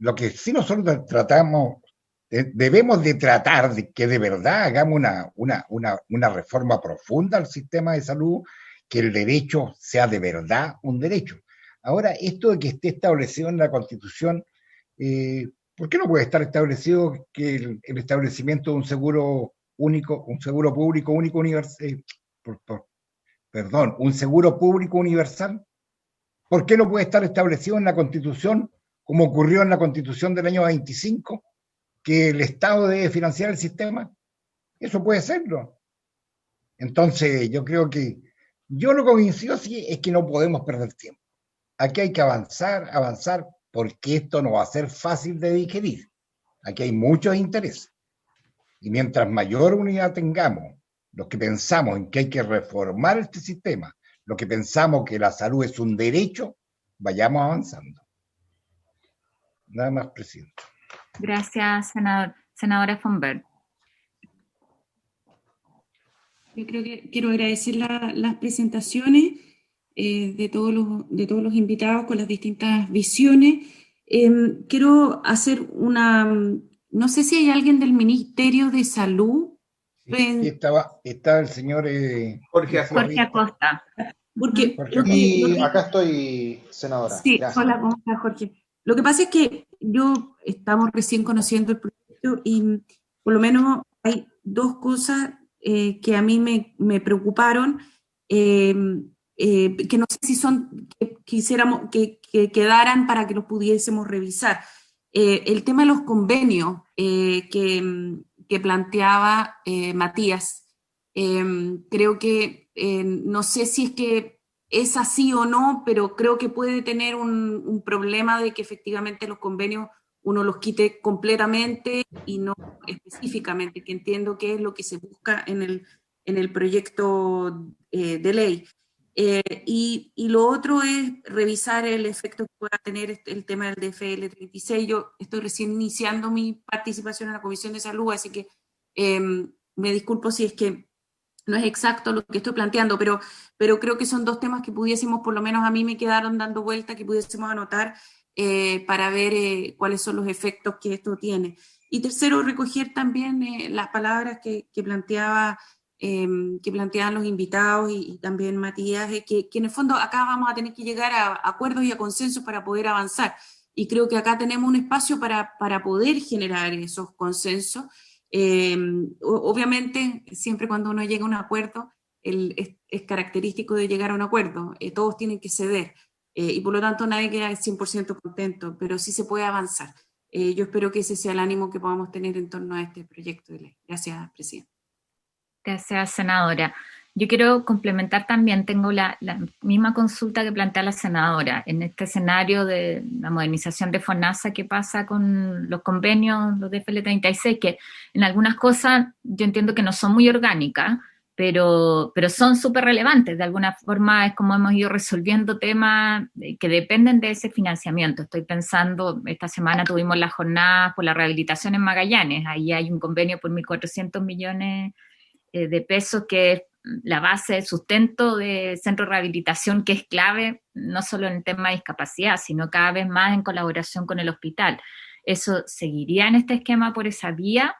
Lo que sí nosotros tratamos, debemos de tratar de que de verdad hagamos una reforma profunda al sistema de salud, que el derecho sea de verdad un derecho. Ahora, esto de que esté establecido en la Constitución, ¿por qué no puede estar establecido que el establecimiento de un seguro único, un seguro público único universal, un seguro público universal? ¿Por qué no puede estar establecido en la Constitución, como ocurrió en la Constitución del año 25, que el Estado debe financiar el sistema? Eso puede serlo. Entonces, yo creo que, yo lo que coincido sí es que no podemos perder tiempo. Aquí hay que avanzar, porque esto no va a ser fácil de digerir. Aquí hay muchos intereses. Y mientras mayor unidad tengamos, los que pensamos en que hay que reformar este sistema, los que pensamos que la salud es un derecho, vayamos avanzando. Nada más, Presidente. Gracias, senador. Senadora Fonberg. Yo creo que quiero agradecer las presentaciones de todos los invitados con las distintas visiones. Quiero hacer no sé si hay alguien del Ministerio de Salud. Sí, estaba el señor Jorge Acosta. Y acá estoy, senadora. Sí, gracias. hola, ¿cómo estás, Jorge? Lo que pasa es que estamos recién conociendo el proyecto y por lo menos hay dos cosas que a mí me preocuparon, que no sé si que quisiéramos que quedaran para que los pudiésemos revisar. El tema de los convenios que planteaba Matías, creo que no sé si es que es así o no, pero creo que puede tener un problema de que efectivamente los convenios uno los quite completamente y no específicamente, que entiendo que es lo que se busca en el proyecto de ley. Y lo otro es revisar el efecto que pueda tener el tema del DFL 36. Yo estoy recién iniciando mi participación en la Comisión de Salud, así que me disculpo si es que no es exacto lo que estoy planteando, pero creo que son dos temas que pudiésemos, por lo menos a mí me quedaron dando vuelta, que pudiésemos anotar para ver cuáles son los efectos que esto tiene. Y tercero, recoger también las palabras que planteaban los invitados y también Matías, que en el fondo acá vamos a tener que llegar a acuerdos y a consensos para poder avanzar. Y creo que acá tenemos un espacio para poder generar esos consensos. Obviamente, siempre cuando uno llega a un acuerdo, es característico de llegar a un acuerdo, todos tienen que ceder, y por lo tanto nadie queda 100% contento, pero sí se puede avanzar. Yo espero que ese sea el ánimo que podamos tener en torno a este proyecto de ley. Gracias, Presidenta. Gracias, senadora. Yo quiero complementar también, tengo la misma consulta que plantea la senadora. En este escenario de la modernización de FONASA, ¿qué pasa con los convenios, los de FL36? Que en algunas cosas yo entiendo que no son muy orgánicas, pero son súper relevantes. De alguna forma es como hemos ido resolviendo temas que dependen de ese financiamiento. Estoy pensando, esta semana tuvimos las jornadas por la rehabilitación en Magallanes. Ahí hay un convenio por 1.400 millones de pesos que es la base de sustento de centro de rehabilitación, que es clave no solo en el tema de discapacidad, sino cada vez más en colaboración con el hospital. ¿Eso seguiría en este esquema por esa vía?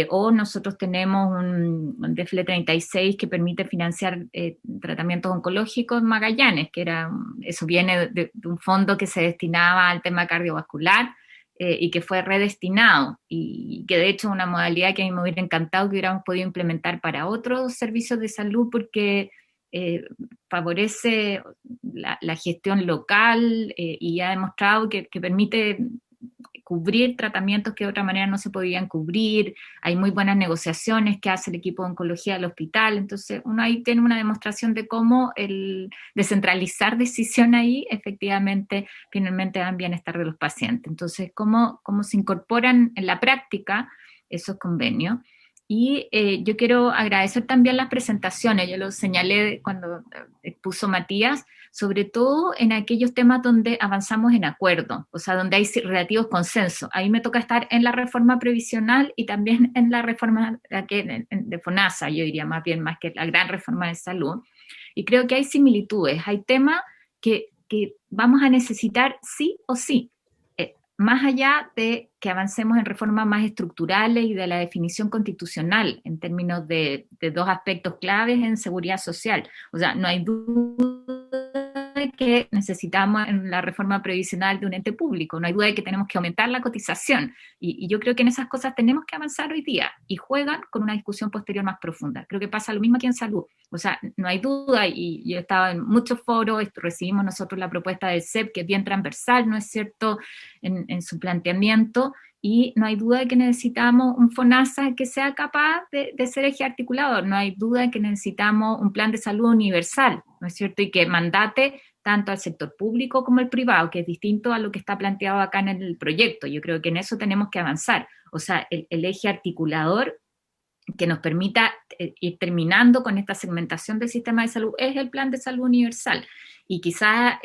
O nosotros tenemos un DFL36 que permite financiar tratamientos oncológicos en Magallanes, eso viene de un fondo que se destinaba al tema cardiovascular, y que fue redestinado, y que de hecho es una modalidad que a mí me hubiera encantado que hubiéramos podido implementar para otros servicios de salud, porque favorece la gestión local, y ha demostrado que permite cubrir tratamientos que de otra manera no se podían cubrir. Hay muy buenas negociaciones que hace el equipo de oncología del hospital, entonces uno ahí tiene una demostración de cómo el descentralizar decisión ahí efectivamente finalmente da en bienestar de los pacientes. Entonces, cómo se incorporan en la práctica esos convenios. Y yo quiero agradecer también las presentaciones, yo lo señalé cuando expuso Matías, sobre todo en aquellos temas donde avanzamos en acuerdo, o sea, donde hay relativos consensos. Ahí me toca estar en la reforma previsional y también en la reforma de FONASA, yo diría más que la gran reforma de salud. Y creo que hay similitudes, hay temas que vamos a necesitar sí o sí, más allá de que avancemos en reformas más estructurales y de la definición constitucional en términos de dos aspectos claves en seguridad social. O sea, no hay duda de que necesitamos en la reforma previsional de un ente público, no hay duda de que tenemos que aumentar la cotización, y yo creo que en esas cosas tenemos que avanzar hoy día, y juegan con una discusión posterior más profunda. Creo que pasa lo mismo aquí en salud, o sea, no hay duda, y yo he estado en muchos foros, recibimos nosotros la propuesta del CEP, que es bien transversal, ¿no es cierto?, en su planteamiento, y no hay duda de que necesitamos un FONASA que sea capaz de ser eje articulador, no hay duda de que necesitamos un plan de salud universal, ¿no es cierto?, y que mandate tanto al sector público como al privado, que es distinto a lo que está planteado acá en el proyecto. Yo creo que en eso tenemos que avanzar, o sea, el eje articulador que nos permita ir terminando con esta segmentación del sistema de salud es el plan de salud universal. Y quizás,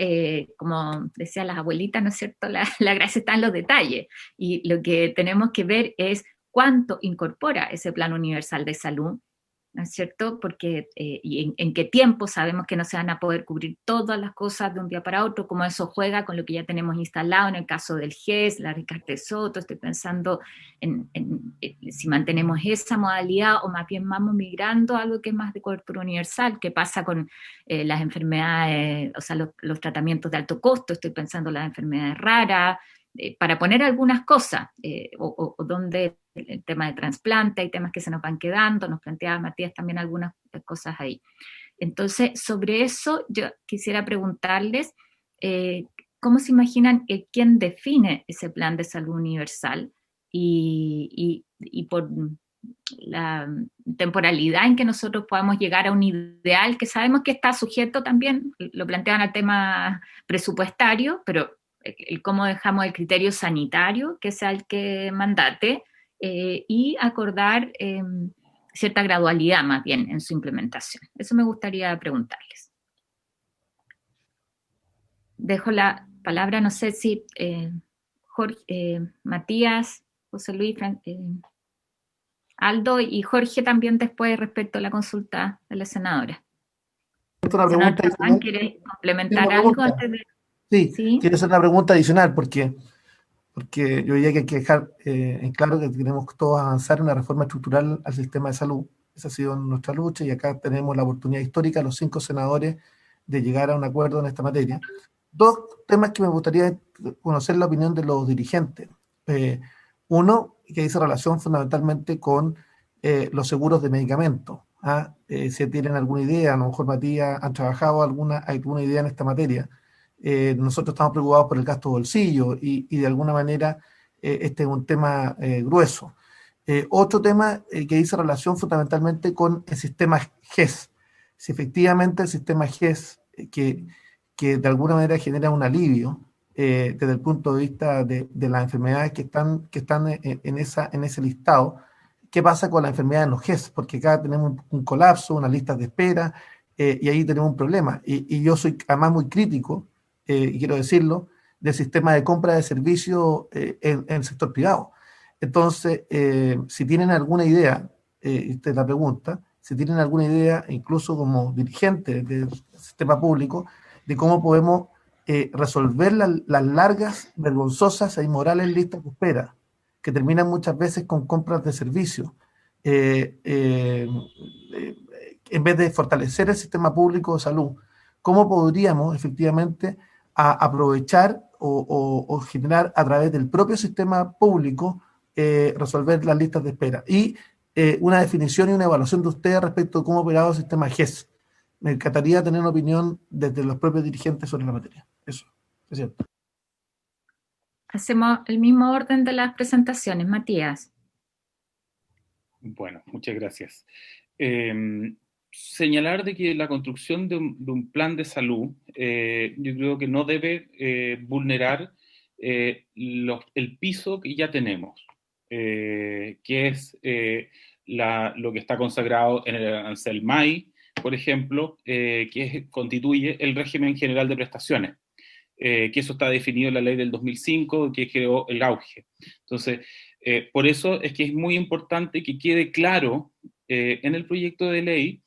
como decían las abuelitas, ¿no es cierto?, la gracia está en los detalles. Y lo que tenemos que ver es cuánto incorpora ese plan universal de salud, ¿no es cierto? Porque y en qué tiempo sabemos que no se van a poder cubrir todas las cosas de un día para otro, cómo eso juega con lo que ya tenemos instalado en el caso del GES, la Ricardo Soto. Estoy pensando en si mantenemos esa modalidad o más bien vamos migrando a algo que es más de cobertura universal. ¿Qué pasa con las enfermedades, o sea, los tratamientos de alto costo? Estoy pensando en las enfermedades raras, para poner algunas cosas, o donde el tema de trasplante, hay temas que se nos van quedando, nos planteaba Matías también algunas cosas ahí. Entonces, sobre eso yo quisiera preguntarles, ¿cómo se imaginan quién define ese plan de salud universal? Y por la temporalidad en que nosotros podamos llegar a un ideal que sabemos que está sujeto también, lo planteaban al tema presupuestario, pero el cómo dejamos el criterio sanitario, que sea el que mandate, y acordar cierta gradualidad más bien en su implementación. Eso me gustaría preguntarles. Dejo la palabra, no sé si Jorge, Matías, José Luis, Aldo y Jorge también después respecto a la consulta de la senadora. Una pregunta adicional. ¿Quiere complementar algo antes de...? Sí, quiero hacer una pregunta adicional porque yo diría que hay que dejar en claro que tenemos todos avanzar en una reforma estructural al sistema de salud. Esa ha sido nuestra lucha y acá tenemos la oportunidad histórica, los 5 senadores, de llegar a un acuerdo en esta materia. 2 temas que me gustaría conocer la opinión de los dirigentes. Uno, que dice relación fundamentalmente con los seguros de medicamentos. Si tienen alguna idea, a lo mejor Matías han trabajado alguna idea en esta materia. Nosotros estamos preocupados por el gasto bolsillo y de alguna manera este es un tema grueso. Otro tema que dice relación fundamentalmente con el sistema GES. Si efectivamente el sistema GES, que de alguna manera genera un alivio desde el punto de vista de las enfermedades que están en ese listado, ¿qué pasa con las enfermedades en los GES? Porque acá tenemos un colapso, unas listas de espera, y ahí tenemos un problema. Y yo soy además muy crítico, y quiero decirlo, del sistema de compra de servicios en el sector privado. Entonces, si tienen alguna idea, esta es la pregunta, si tienen alguna idea, incluso como dirigentes del sistema público, de cómo podemos resolver las largas, vergonzosas e inmorales listas de espera, que terminan muchas veces con compras de servicios, en vez de fortalecer el sistema público de salud. ¿Cómo podríamos efectivamente aprovechar o generar a través del propio sistema público resolver las listas de espera? Y una definición y una evaluación de ustedes respecto de cómo ha operado el sistema GES. Me encantaría tener una opinión desde los propios dirigentes sobre la materia. Eso, es cierto. Hacemos el mismo orden de las presentaciones, Matías. Bueno, muchas gracias. Señalar de que la construcción de un plan de salud, yo creo que no debe vulnerar el piso que ya tenemos, que es lo que está consagrado en el Arancel MAI, por ejemplo, que constituye el régimen general de prestaciones, que eso está definido en la ley del 2005, que creó el auge. Entonces, por eso es que es muy importante que quede claro en el proyecto de ley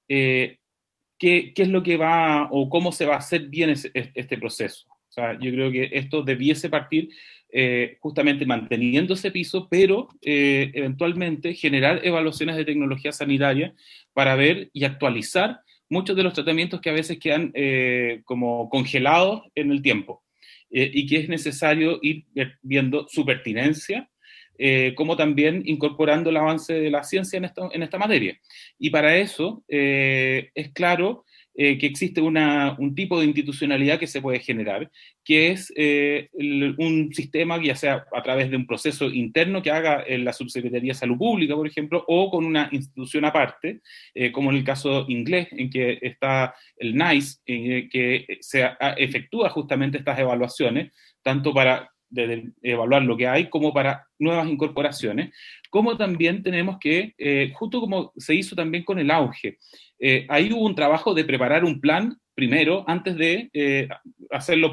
qué es lo que va o cómo se va a hacer bien este proceso. O sea, yo creo que esto debiese partir justamente manteniendo ese piso, pero eventualmente generar evaluaciones de tecnología sanitaria para ver y actualizar muchos de los tratamientos que a veces quedan como congelados en el tiempo y que es necesario ir viendo su pertinencia, como también incorporando el avance de la ciencia en esta materia. Y para eso es claro que existe un tipo de institucionalidad que se puede generar, que es un sistema que ya sea a través de un proceso interno que haga la Subsecretaría de Salud Pública, por ejemplo, o con una institución aparte, como en el caso inglés, en que está el NICE, que se efectúa justamente estas evaluaciones, tanto para evaluar lo que hay como para nuevas incorporaciones, como también tenemos que, justo como se hizo también con el auge, ahí hubo un trabajo de preparar un plan primero, antes de hacerlo,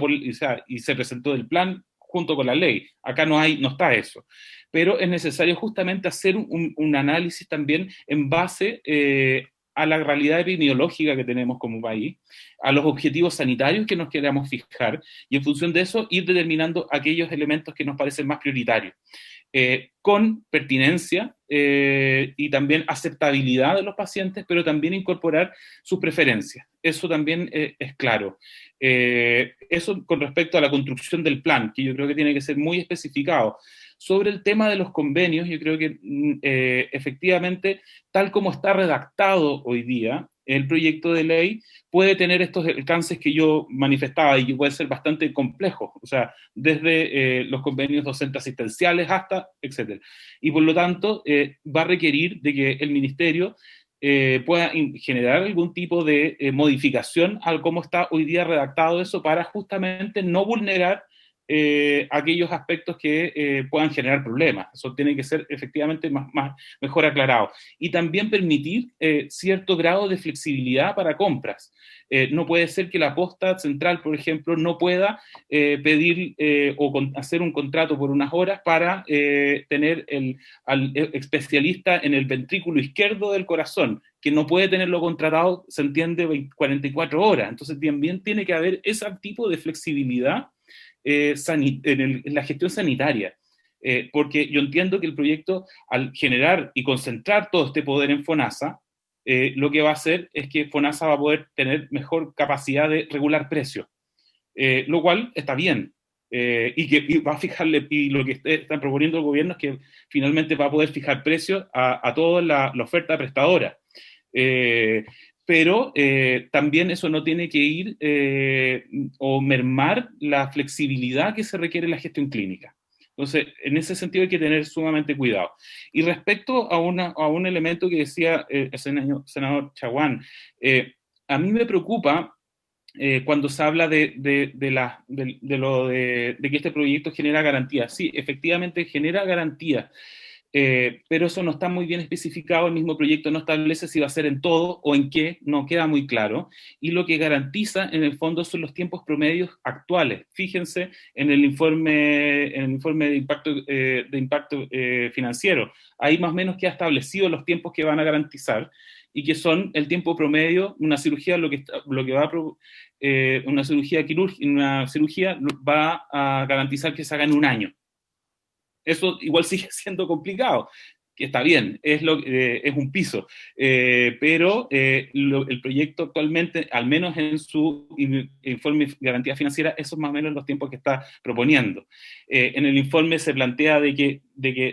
y se presentó el plan junto con la ley. Acá no está eso. Pero es necesario justamente hacer un análisis también en base a la realidad epidemiológica que tenemos como país, a los objetivos sanitarios que nos queramos fijar, y en función de eso ir determinando aquellos elementos que nos parecen más prioritarios. Con pertinencia y también aceptabilidad de los pacientes, pero también incorporar sus preferencias. Eso también es claro. Eso con respecto a la construcción del plan, que yo creo que tiene que ser muy especificado. Sobre el tema de los convenios, yo creo que efectivamente, tal como está redactado hoy día, el proyecto de ley puede tener estos alcances que yo manifestaba y que puede ser bastante complejo, o sea, desde los convenios docentes asistenciales hasta, etcétera. Y por lo tanto, va a requerir de que el ministerio pueda generar algún tipo de modificación a cómo está hoy día redactado eso para justamente no vulnerar aquellos aspectos que puedan generar problemas. Eso tiene que ser efectivamente mejor aclarado. Y también permitir cierto grado de flexibilidad para compras. No puede ser que la posta central, por ejemplo, no pueda pedir o hacer un contrato por unas horas para tener al especialista en el ventrículo izquierdo del corazón, que no puede tenerlo contratado, se entiende, 44 horas. Entonces también tiene que haber ese tipo de flexibilidad en la gestión sanitaria, porque yo entiendo que el proyecto, al generar y concentrar todo este poder en FONASA, lo que va a hacer es que FONASA va a poder tener mejor capacidad de regular precios, lo cual está bien, y va a fijarle, y lo que están proponiendo el gobierno es que finalmente va a poder fijar precios a toda la oferta prestadora. Pero también eso no tiene que ir o mermar la flexibilidad que se requiere en la gestión clínica. Entonces, en ese sentido hay que tener sumamente cuidado. Y respecto a un elemento que decía el senador Chaguán, a mí me preocupa cuando se habla de que este proyecto genera garantías. Sí, efectivamente genera garantías, pero eso no está muy bien especificado. El mismo proyecto no establece si va a ser en todo o en qué, no queda muy claro. Y lo que garantiza, en el fondo, son los tiempos promedios actuales. Fíjense en el informe de impacto financiero. Ahí más o menos queda establecido los tiempos que van a garantizar, y que son el tiempo promedio. Una cirugía, una cirugía va a garantizar que se haga en un año. Eso igual sigue siendo complicado, que está bien, es un piso, pero el proyecto actualmente, al menos en su informe de garantía financiera, esos más o menos los tiempos que está proponiendo. En el informe se plantea de que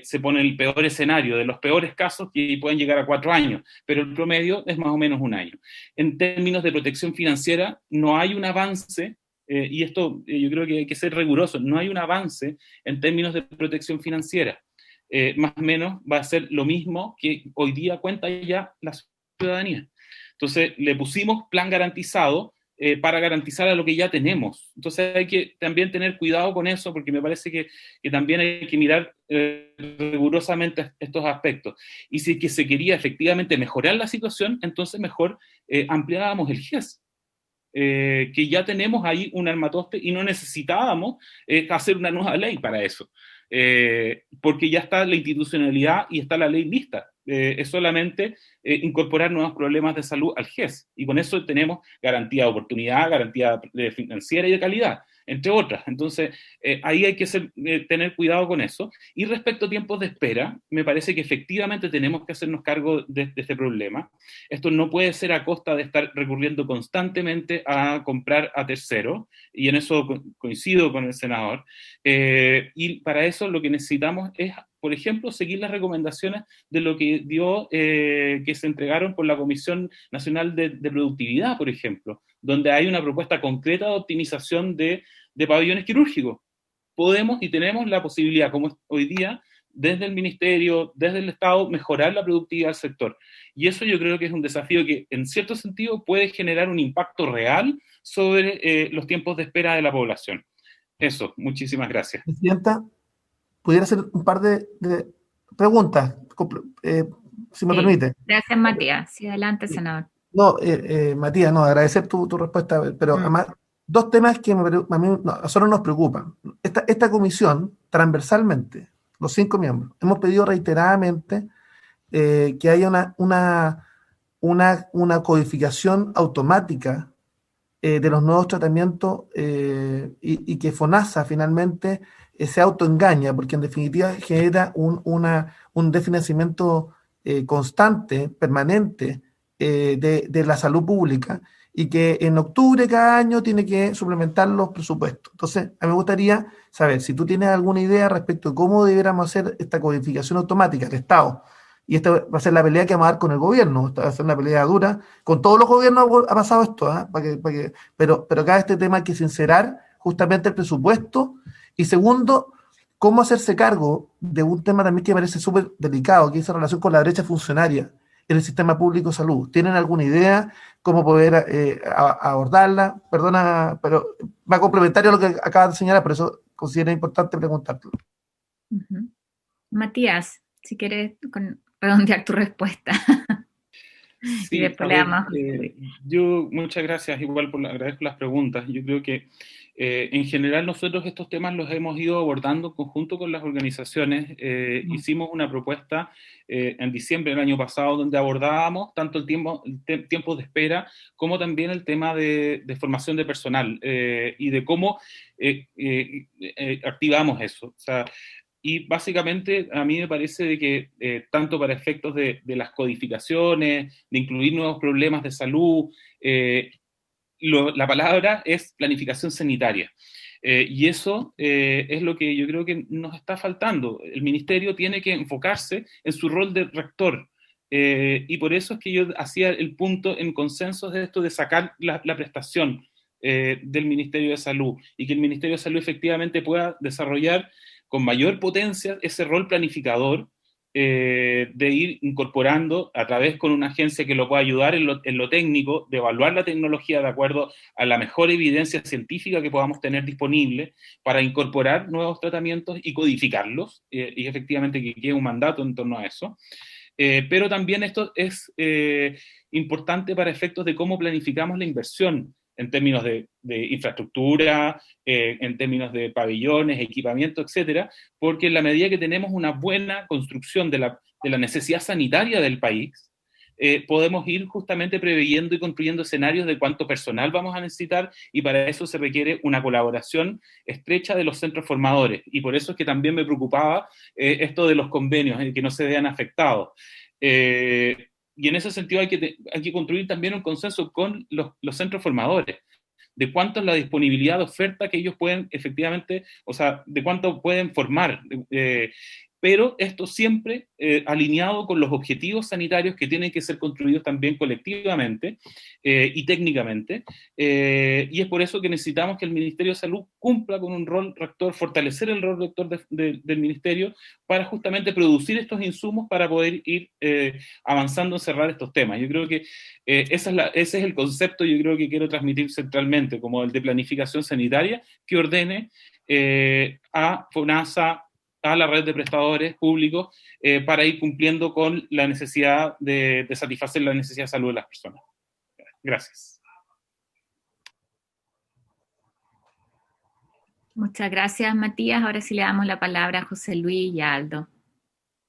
se pone el peor escenario, de los peores casos, que pueden llegar a 4 años, pero el promedio es más o menos un año. En términos de protección financiera, no hay un avance. Y esto yo creo que hay que ser riguroso, no hay un avance en términos de protección financiera. Más o menos va a ser lo mismo que hoy día cuenta ya la ciudadanía. Entonces le pusimos plan garantizado para garantizar a lo que ya tenemos. Entonces hay que también tener cuidado con eso, porque me parece que también hay que mirar rigurosamente estos aspectos. Y si es que se quería efectivamente mejorar la situación, entonces mejor ampliábamos el GES. Que ya tenemos ahí un armatoste y no necesitábamos hacer una nueva ley para eso, porque ya está la institucionalidad y está la ley lista. Es solamente incorporar nuevos problemas de salud al GES, y con eso tenemos garantía de oportunidad, garantía financiera y de calidad, entre otras. Entonces, ahí hay que tener cuidado con eso. Y respecto a tiempos de espera, me parece que efectivamente tenemos que hacernos cargo de este problema. Esto no puede ser a costa de estar recurriendo constantemente a comprar a terceros, y en eso coincido con el senador. Y para eso lo que necesitamos es, por ejemplo, seguir las recomendaciones de lo que que se entregaron por la Comisión Nacional de Productividad, por ejemplo, donde hay una propuesta concreta de optimización de pabellones quirúrgicos. Podemos y tenemos la posibilidad, como hoy día, desde el Ministerio, desde el Estado, mejorar la productividad del sector. Y eso yo creo que es un desafío que, en cierto sentido, puede generar un impacto real sobre los tiempos de espera de la población. Eso, muchísimas gracias. Presidenta, pudiera hacer un par de preguntas, si me permite. Gracias, Matías. Sí, adelante, senador. No, Matías, no, agradecer tu respuesta, pero además, dos temas que a nosotros nos preocupan. Esta comisión, transversalmente, los 5 miembros, hemos pedido reiteradamente que haya una codificación automática de los nuevos tratamientos y que FONASA finalmente se autoengaña, porque en definitiva genera un desfinanciamiento constante, permanente de la salud pública, y que en octubre cada año tiene que suplementar los presupuestos. Entonces, a mí me gustaría saber si tú tienes alguna idea respecto de cómo debiéramos hacer esta codificación automática del Estado. Y esta va a ser la pelea que vamos a dar con el gobierno. Esta va a ser una pelea dura. Con todos los gobiernos ha pasado esto, ¿eh? Pero acá este tema hay que sincerar justamente el presupuesto. Y segundo, cómo hacerse cargo de un tema también que me parece súper delicado, que es la relación con la brecha funcionaria en el sistema público de salud. ¿Tienen alguna idea cómo poder abordarla? Perdona, pero va complementario a lo que acaba de señalar, por eso considero importante preguntarlo. Matías, si quieres redondear tu respuesta. Sí, y después le damos. Yo, muchas gracias, igual agradezco las preguntas. Yo creo que en general nosotros estos temas los hemos ido abordando en conjunto con las organizaciones. Hicimos una propuesta en diciembre del año pasado donde abordábamos tanto el tiempo de espera como también el tema de formación de personal y de cómo activamos eso. O sea, y básicamente a mí me parece de que tanto para efectos de las codificaciones, de incluir nuevos problemas de salud, la palabra es planificación sanitaria. Y eso es lo que yo creo que nos está faltando. El ministerio tiene que enfocarse en su rol de rector. y por eso es que yo hacía el punto en consenso de esto de sacar la prestación del Ministerio de Salud, y que el Ministerio de Salud efectivamente pueda desarrollar con mayor potencia ese rol planificador, de ir incorporando a través con una agencia que lo pueda ayudar en lo técnico, de evaluar la tecnología de acuerdo a la mejor evidencia científica que podamos tener disponible para incorporar nuevos tratamientos y codificarlos, y efectivamente que quede un mandato en torno a eso. Pero también esto es importante para efectos de cómo planificamos la inversión en términos de infraestructura, en términos de pabellones, equipamiento, etcétera, porque en la medida que tenemos una buena construcción de la necesidad sanitaria del país, podemos ir justamente preveyendo y construyendo escenarios de cuánto personal vamos a necesitar, y para eso se requiere una colaboración estrecha de los centros formadores, y por eso es que también me preocupaba esto de los convenios, que no se vean afectados. Y en ese sentido hay que construir también un consenso con los centros formadores, de cuánto es la disponibilidad de oferta que ellos pueden efectivamente, o sea, de cuánto pueden formar, pero esto siempre alineado con los objetivos sanitarios que tienen que ser construidos también colectivamente y técnicamente, y es por eso que necesitamos que el Ministerio de Salud cumpla con un rol rector, fortalecer el rol rector del Ministerio, para justamente producir estos insumos para poder ir avanzando en cerrar estos temas. Yo creo que ese es el concepto, yo creo que quiero transmitir centralmente, como el de planificación sanitaria, que ordene a FONASA, a la red de prestadores públicos, para ir cumpliendo con la necesidad de satisfacer la necesidad de salud de las personas. Gracias. Muchas gracias, Matías. Ahora sí le damos la palabra a José Luis y a Aldo.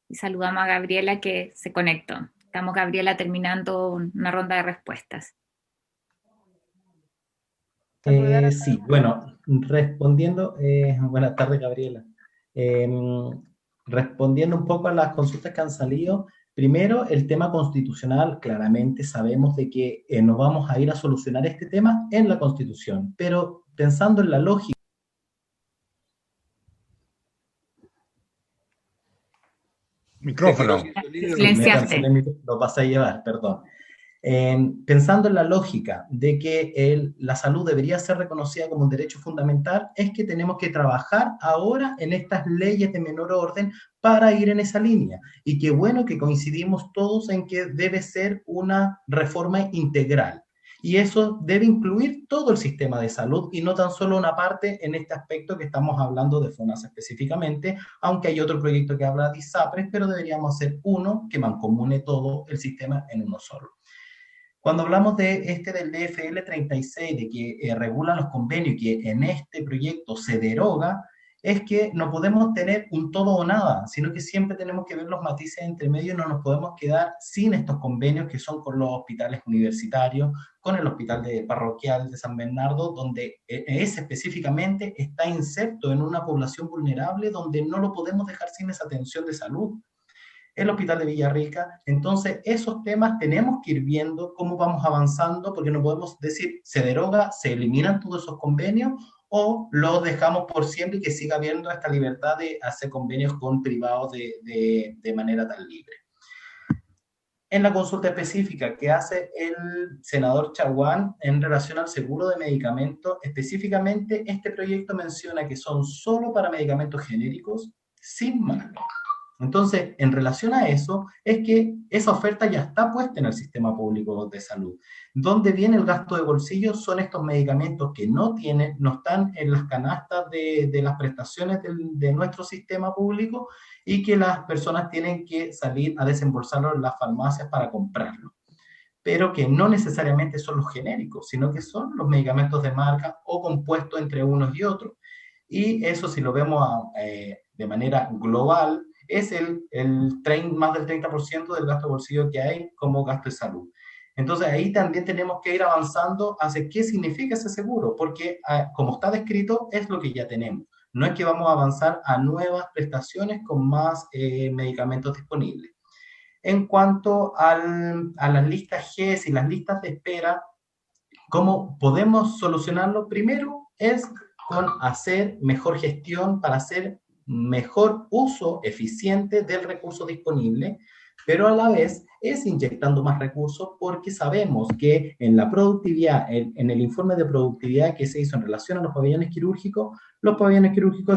Y saludamos a Gabriela, que se conectó. Estamos, Gabriela, terminando una ronda de respuestas. Sí, bueno, respondiendo, buenas tardes, Gabriela. Respondiendo un poco a las consultas que han salido, primero, el tema constitucional, claramente sabemos de que no vamos a ir a solucionar este tema en la Constitución, pero pensando en la lógica. Micrófono. Silenciaste. Lo vas a llevar, perdón. Pensando en la lógica de que la salud debería ser reconocida como un derecho fundamental, es que tenemos que trabajar ahora en estas leyes de menor orden para ir en esa línea. Y qué bueno que coincidimos todos en que debe ser una reforma integral. Y eso debe incluir todo el sistema de salud y no tan solo una parte en este aspecto que estamos hablando de FONASA específicamente, aunque hay otro proyecto que habla de ISAPRES, pero deberíamos hacer uno que mancomune todo el sistema en uno solo. Cuando hablamos del DFL 36, de que regula los convenios y que en este proyecto se deroga, es que no podemos tener un todo o nada, sino que siempre tenemos que ver los matices entre medio y no nos podemos quedar sin estos convenios que son con los hospitales universitarios, con el hospital parroquial de San Bernardo, donde ese específicamente está inserto en una población vulnerable donde no lo podemos dejar sin esa atención de salud. El hospital de Villarrica. Entonces, esos temas tenemos que ir viendo cómo vamos avanzando, porque no podemos decir, se deroga, se eliminan todos esos convenios, o los dejamos por siempre y que siga habiendo esta libertad de hacer convenios con privados de manera tan libre. En la consulta específica que hace el senador Chaguán en relación al seguro de medicamentos, específicamente este proyecto menciona que son solo para medicamentos genéricos sin marca. Entonces, en relación a eso, es que esa oferta ya está puesta en el sistema público de salud. ¿Dónde viene el gasto de bolsillo? Son estos medicamentos que no están en las canastas de las prestaciones de nuestro sistema público y que las personas tienen que salir a desembolsarlo en las farmacias para comprarlo. Pero que no necesariamente son los genéricos, sino que son los medicamentos de marca o compuestos entre unos y otros. Y eso, si lo vemos de manera global, es más del 30% del gasto de bolsillo que hay como gasto de salud. Entonces ahí también tenemos que ir avanzando hacia qué significa ese seguro, porque como está descrito es lo que ya tenemos. No es que vamos a avanzar a nuevas prestaciones con más medicamentos disponibles. En cuanto a las listas GES y las listas de espera, ¿cómo podemos solucionarlo? Primero es con hacer mejor gestión para hacer mejor uso eficiente del recurso disponible, pero a la vez es inyectando más recursos, porque sabemos que en la productividad, en el informe de productividad que se hizo en relación a los pabellones quirúrgicos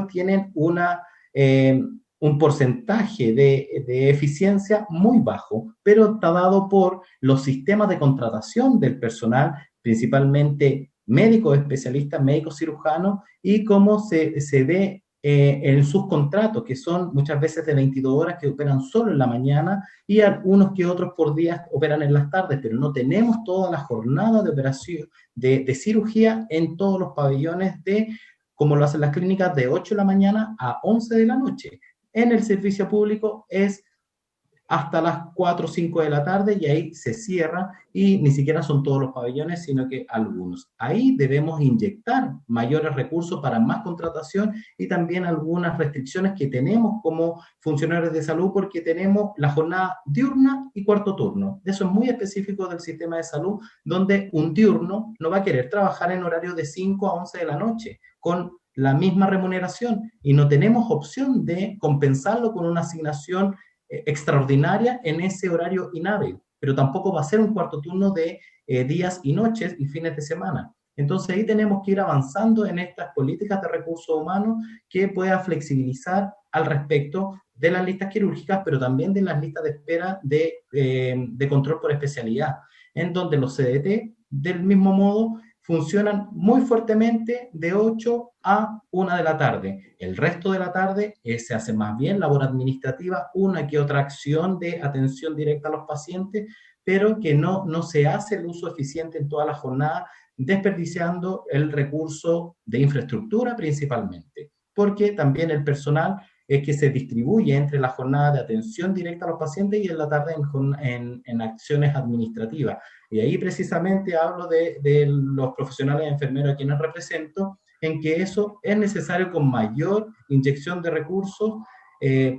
tienen un porcentaje de eficiencia muy bajo, pero está dado por los sistemas de contratación del personal, principalmente médicos especialistas, médicos cirujanos, y cómo se ve en sus contratos, que son muchas veces de 22 horas, que operan solo en la mañana, y algunos que otros por día operan en las tardes, pero no tenemos toda la jornada de operación, de cirugía en todos los pabellones, como lo hacen las clínicas, de 8 de la mañana a 11 de la noche. En el servicio público es hasta las 4 o 5 de la tarde, y ahí se cierra, y ni siquiera son todos los pabellones, sino que algunos. Ahí debemos inyectar mayores recursos para más contratación, y también algunas restricciones que tenemos como funcionarios de salud, porque tenemos la jornada diurna y cuarto turno. Eso es muy específico del sistema de salud, donde un diurno no va a querer trabajar en horario de 5 a 11 de la noche, con la misma remuneración, y no tenemos opción de compensarlo con una asignación extraordinaria en ese horario inhábil, pero tampoco va a ser un cuarto turno de días y noches y fines de semana. Entonces ahí tenemos que ir avanzando en estas políticas de recursos humanos que pueda flexibilizar al respecto de las listas quirúrgicas, pero también de las listas de espera de control por especialidad, en donde los CDT, del mismo modo, funcionan muy fuertemente de 8 a 1 de la tarde. El resto de la tarde se hace más bien labor administrativa, una que otra acción de atención directa a los pacientes, pero que no se hace el uso eficiente en toda la jornada, desperdiciando el recurso de infraestructura principalmente, porque también el personal es que se distribuye entre la jornada de atención directa a los pacientes y en la tarde en acciones administrativas. Y ahí precisamente hablo de los profesionales enfermeros a quienes represento, en que eso es necesario con mayor inyección de recursos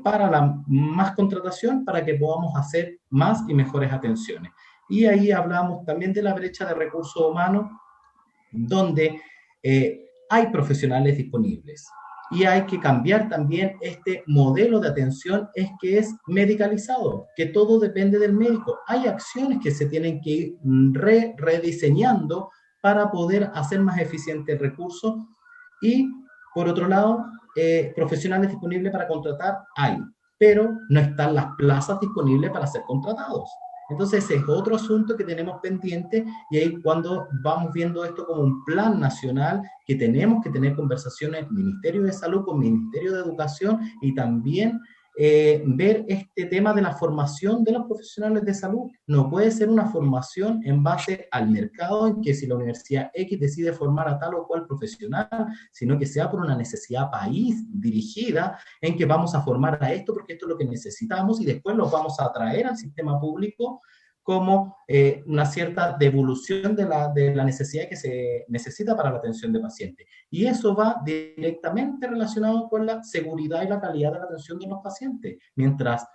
para la más contratación, para que podamos hacer más y mejores atenciones. Y ahí hablamos también de la brecha de recursos humanos, donde hay profesionales disponibles. Y hay que cambiar también este modelo de atención, que es medicalizado, que todo depende del médico. Hay acciones que se tienen que ir rediseñando para poder hacer más eficiente el recurso. Y, por otro lado, profesionales disponibles para contratar hay, pero no están las plazas disponibles para ser contratados. Entonces ese es otro asunto que tenemos pendiente, y ahí cuando vamos viendo esto como un plan nacional, que tenemos que tener conversaciones Ministerio de Salud con Ministerio de Educación, y también ver este tema de la formación de los profesionales de salud. No puede ser una formación en base al mercado, en que si la Universidad X decide formar a tal o cual profesional, sino que sea por una necesidad país dirigida, en que vamos a formar a esto porque esto es lo que necesitamos, y después los vamos a traer al sistema público como una cierta devolución de la necesidad que se necesita para la atención de pacientes. Y eso va directamente relacionado con la seguridad y la calidad de la atención de los pacientes. Mientras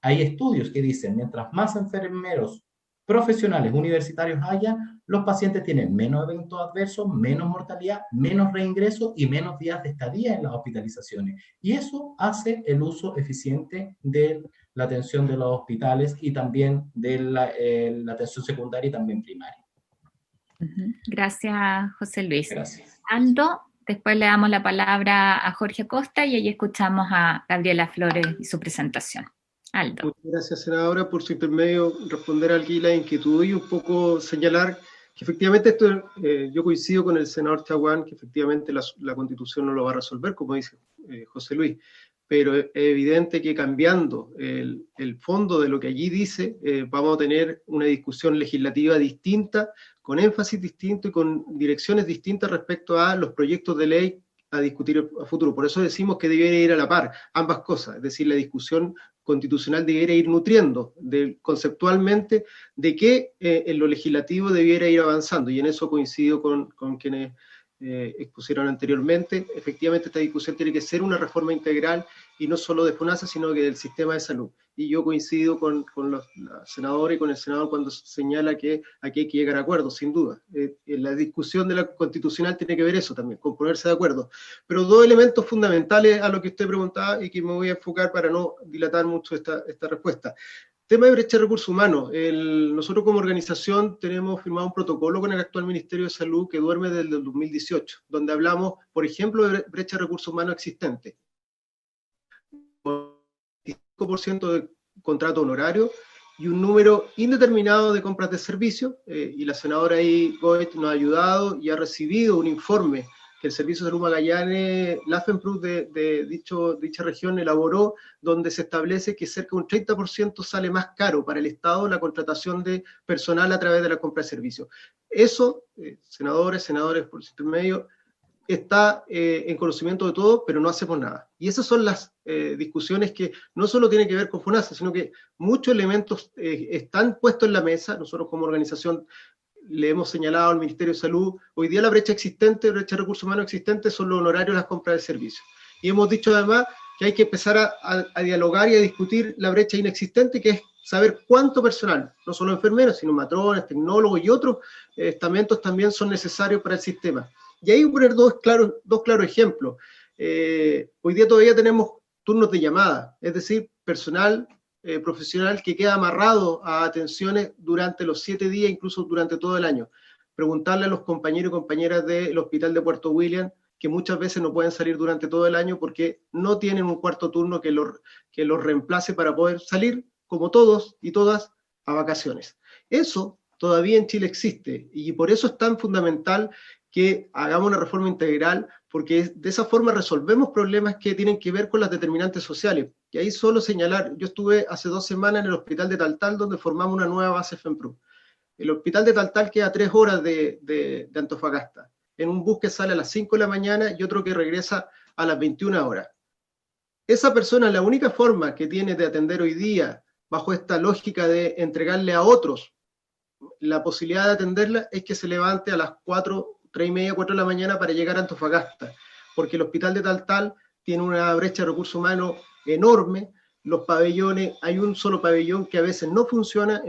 hay estudios que dicen, mientras más enfermeros profesionales universitarios haya, los pacientes tienen menos eventos adversos, menos mortalidad, menos reingreso y menos días de estadía en las hospitalizaciones. Y eso hace el uso eficiente de la atención de los hospitales, y también de la atención secundaria y también primaria. Gracias, José Luis. Gracias. Aldo, después le damos la palabra a Jorge Acosta, y ahí escuchamos a Gabriela Flores y su presentación. Aldo. Muchas gracias, senadora, por su intermedio responder aquí la inquietud y un poco señalar que efectivamente esto, yo coincido con el senador Chaguán, que efectivamente la Constitución no lo va a resolver, como dice José Luis, pero es evidente que cambiando el fondo de lo que allí dice, vamos a tener una discusión legislativa distinta, con énfasis distinto y con direcciones distintas respecto a los proyectos de ley a discutir a futuro. Por eso decimos que debería ir a la par ambas cosas, es decir, la discusión constitucional debiera ir nutriendo conceptualmente de qué en lo legislativo debiera ir avanzando, y en eso coincido con quienes expusieron anteriormente. Efectivamente, esta discusión tiene que ser una reforma integral, y no solo de FONASA, sino que del sistema de salud. Y yo coincido con la senadora y con el senador cuando señala que aquí hay que llegar a acuerdos, sin duda. La discusión de la constitucional tiene que ver eso también, con ponerse de acuerdo. Pero dos elementos fundamentales a lo que usted preguntaba, y que me voy a enfocar para no dilatar mucho esta respuesta. Tema de brecha de recursos humanos. Nosotros como organización tenemos firmado un protocolo con el actual Ministerio de Salud que duerme desde el 2018, donde hablamos, por ejemplo, de brecha de recursos humanos existente. 5% de contrato honorario y un número indeterminado de compras de servicios, y la senadora ahí, Goetz, nos ha ayudado y ha recibido un informe que el Servicio de Salud Magallanes, la FEMPRUS de dicha región elaboró, donde se establece que cerca de un 30% sale más caro para el Estado la contratación de personal a través de la compra de servicios. Eso, senadores, por su intermedio, está en conocimiento de todos, pero no hacemos nada. Y esas son las discusiones que no solo tienen que ver con FONASA, sino que muchos elementos están puestos en la mesa. Nosotros como organización le hemos señalado al Ministerio de Salud, hoy día la brecha de recursos humanos existente son los honorarios de las compras de servicios. Y hemos dicho además que hay que empezar a dialogar y a discutir la brecha inexistente, que es saber cuánto personal, no solo enfermeros, sino matrones, tecnólogos y otros estamentos también son necesarios para el sistema. Y ahí poner dos claros ejemplos. Hoy día todavía tenemos turnos de llamada, es decir, personal profesional que queda amarrado a atenciones durante los 7 días, incluso durante todo el año. Preguntarle a los compañeros y compañeras del Hospital de Puerto William, que muchas veces no pueden salir durante todo el año porque no tienen un cuarto turno que los reemplace para poder salir, como todos y todas, a vacaciones. Eso todavía en Chile existe, y por eso es tan fundamental que hagamos una reforma integral, porque de esa forma resolvemos problemas que tienen que ver con las determinantes sociales. Y ahí solo señalar, yo estuve hace 2 semanas en el hospital de Taltal, donde formamos una nueva base FEMPRUS. El hospital de Taltal queda a 3 horas de Antofagasta, en un bus que sale a las 5 de la mañana y otro que regresa a las 21 horas. Esa persona, la única forma que tiene de atender hoy día, bajo esta lógica de entregarle a otros la posibilidad de atenderla, es que se levante a las 3:30, 4 de la mañana para llegar a Antofagasta, porque el hospital de Taltal tiene una brecha de recursos humanos enorme. Los pabellones, hay un solo pabellón que a veces no funciona,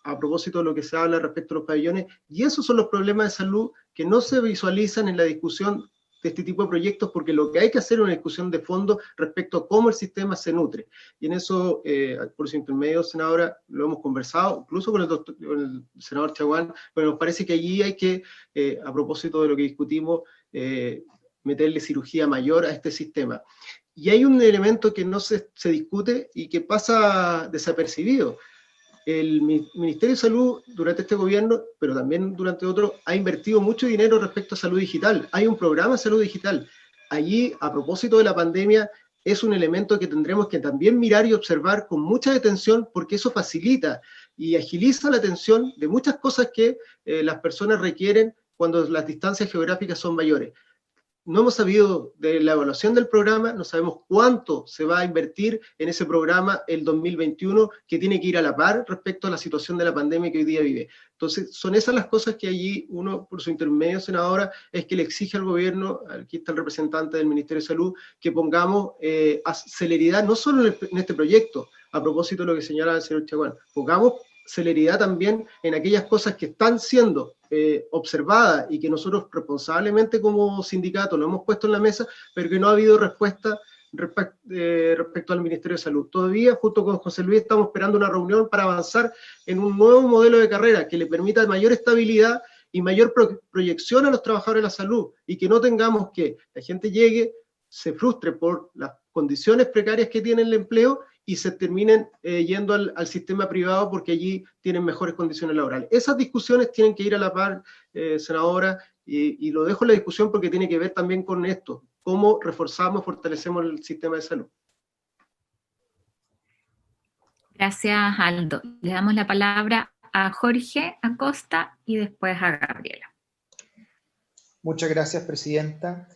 a propósito de lo que se habla respecto a los pabellones, y esos son los problemas de salud que no se visualizan en la discusión de este tipo de proyectos, porque lo que hay que hacer es una discusión de fondo respecto a cómo el sistema se nutre. Y en eso, por su intermedio, senadora, lo hemos conversado, incluso con el senador Chaguán, pero nos parece que allí hay que, a propósito de lo que discutimos, meterle cirugía mayor a este sistema. Y hay un elemento que no se discute y que pasa desapercibido. El Ministerio de Salud durante este gobierno, pero también durante otro, ha invertido mucho dinero respecto a salud digital. Hay un programa de salud digital. Allí, a propósito de la pandemia, es un elemento que tendremos que también mirar y observar con mucha atención, porque eso facilita y agiliza la atención de muchas cosas que las personas requieren cuando las distancias geográficas son mayores. No hemos sabido de la evaluación del programa, no sabemos cuánto se va a invertir en ese programa el 2021, que tiene que ir a la par respecto a la situación de la pandemia que hoy día vive. Entonces, son esas las cosas que allí uno, por su intermedio, senadora, es que le exige al gobierno, aquí está el representante del Ministerio de Salud, que pongamos celeridad, no solo en este proyecto, a propósito de lo que señalaba el señor Chaguán, pongamos celeridad también en aquellas cosas que están siendo observadas y que nosotros responsablemente como sindicato lo hemos puesto en la mesa, pero que no ha habido respuesta respecto al Ministerio de Salud. Todavía, junto con José Luis, estamos esperando una reunión para avanzar en un nuevo modelo de carrera que le permita mayor estabilidad y mayor proyección a los trabajadores de la salud, y que no tengamos que la gente llegue, se frustre por las condiciones precarias que tiene el empleo y se terminen yendo al sistema privado porque allí tienen mejores condiciones laborales. Esas discusiones tienen que ir a la par, senadora, y lo dejo en la discusión porque tiene que ver también con esto, cómo reforzamos, fortalecemos el sistema de salud. Gracias, Aldo. Le damos la palabra a Jorge Acosta y después a Gabriela. Muchas gracias, presidenta.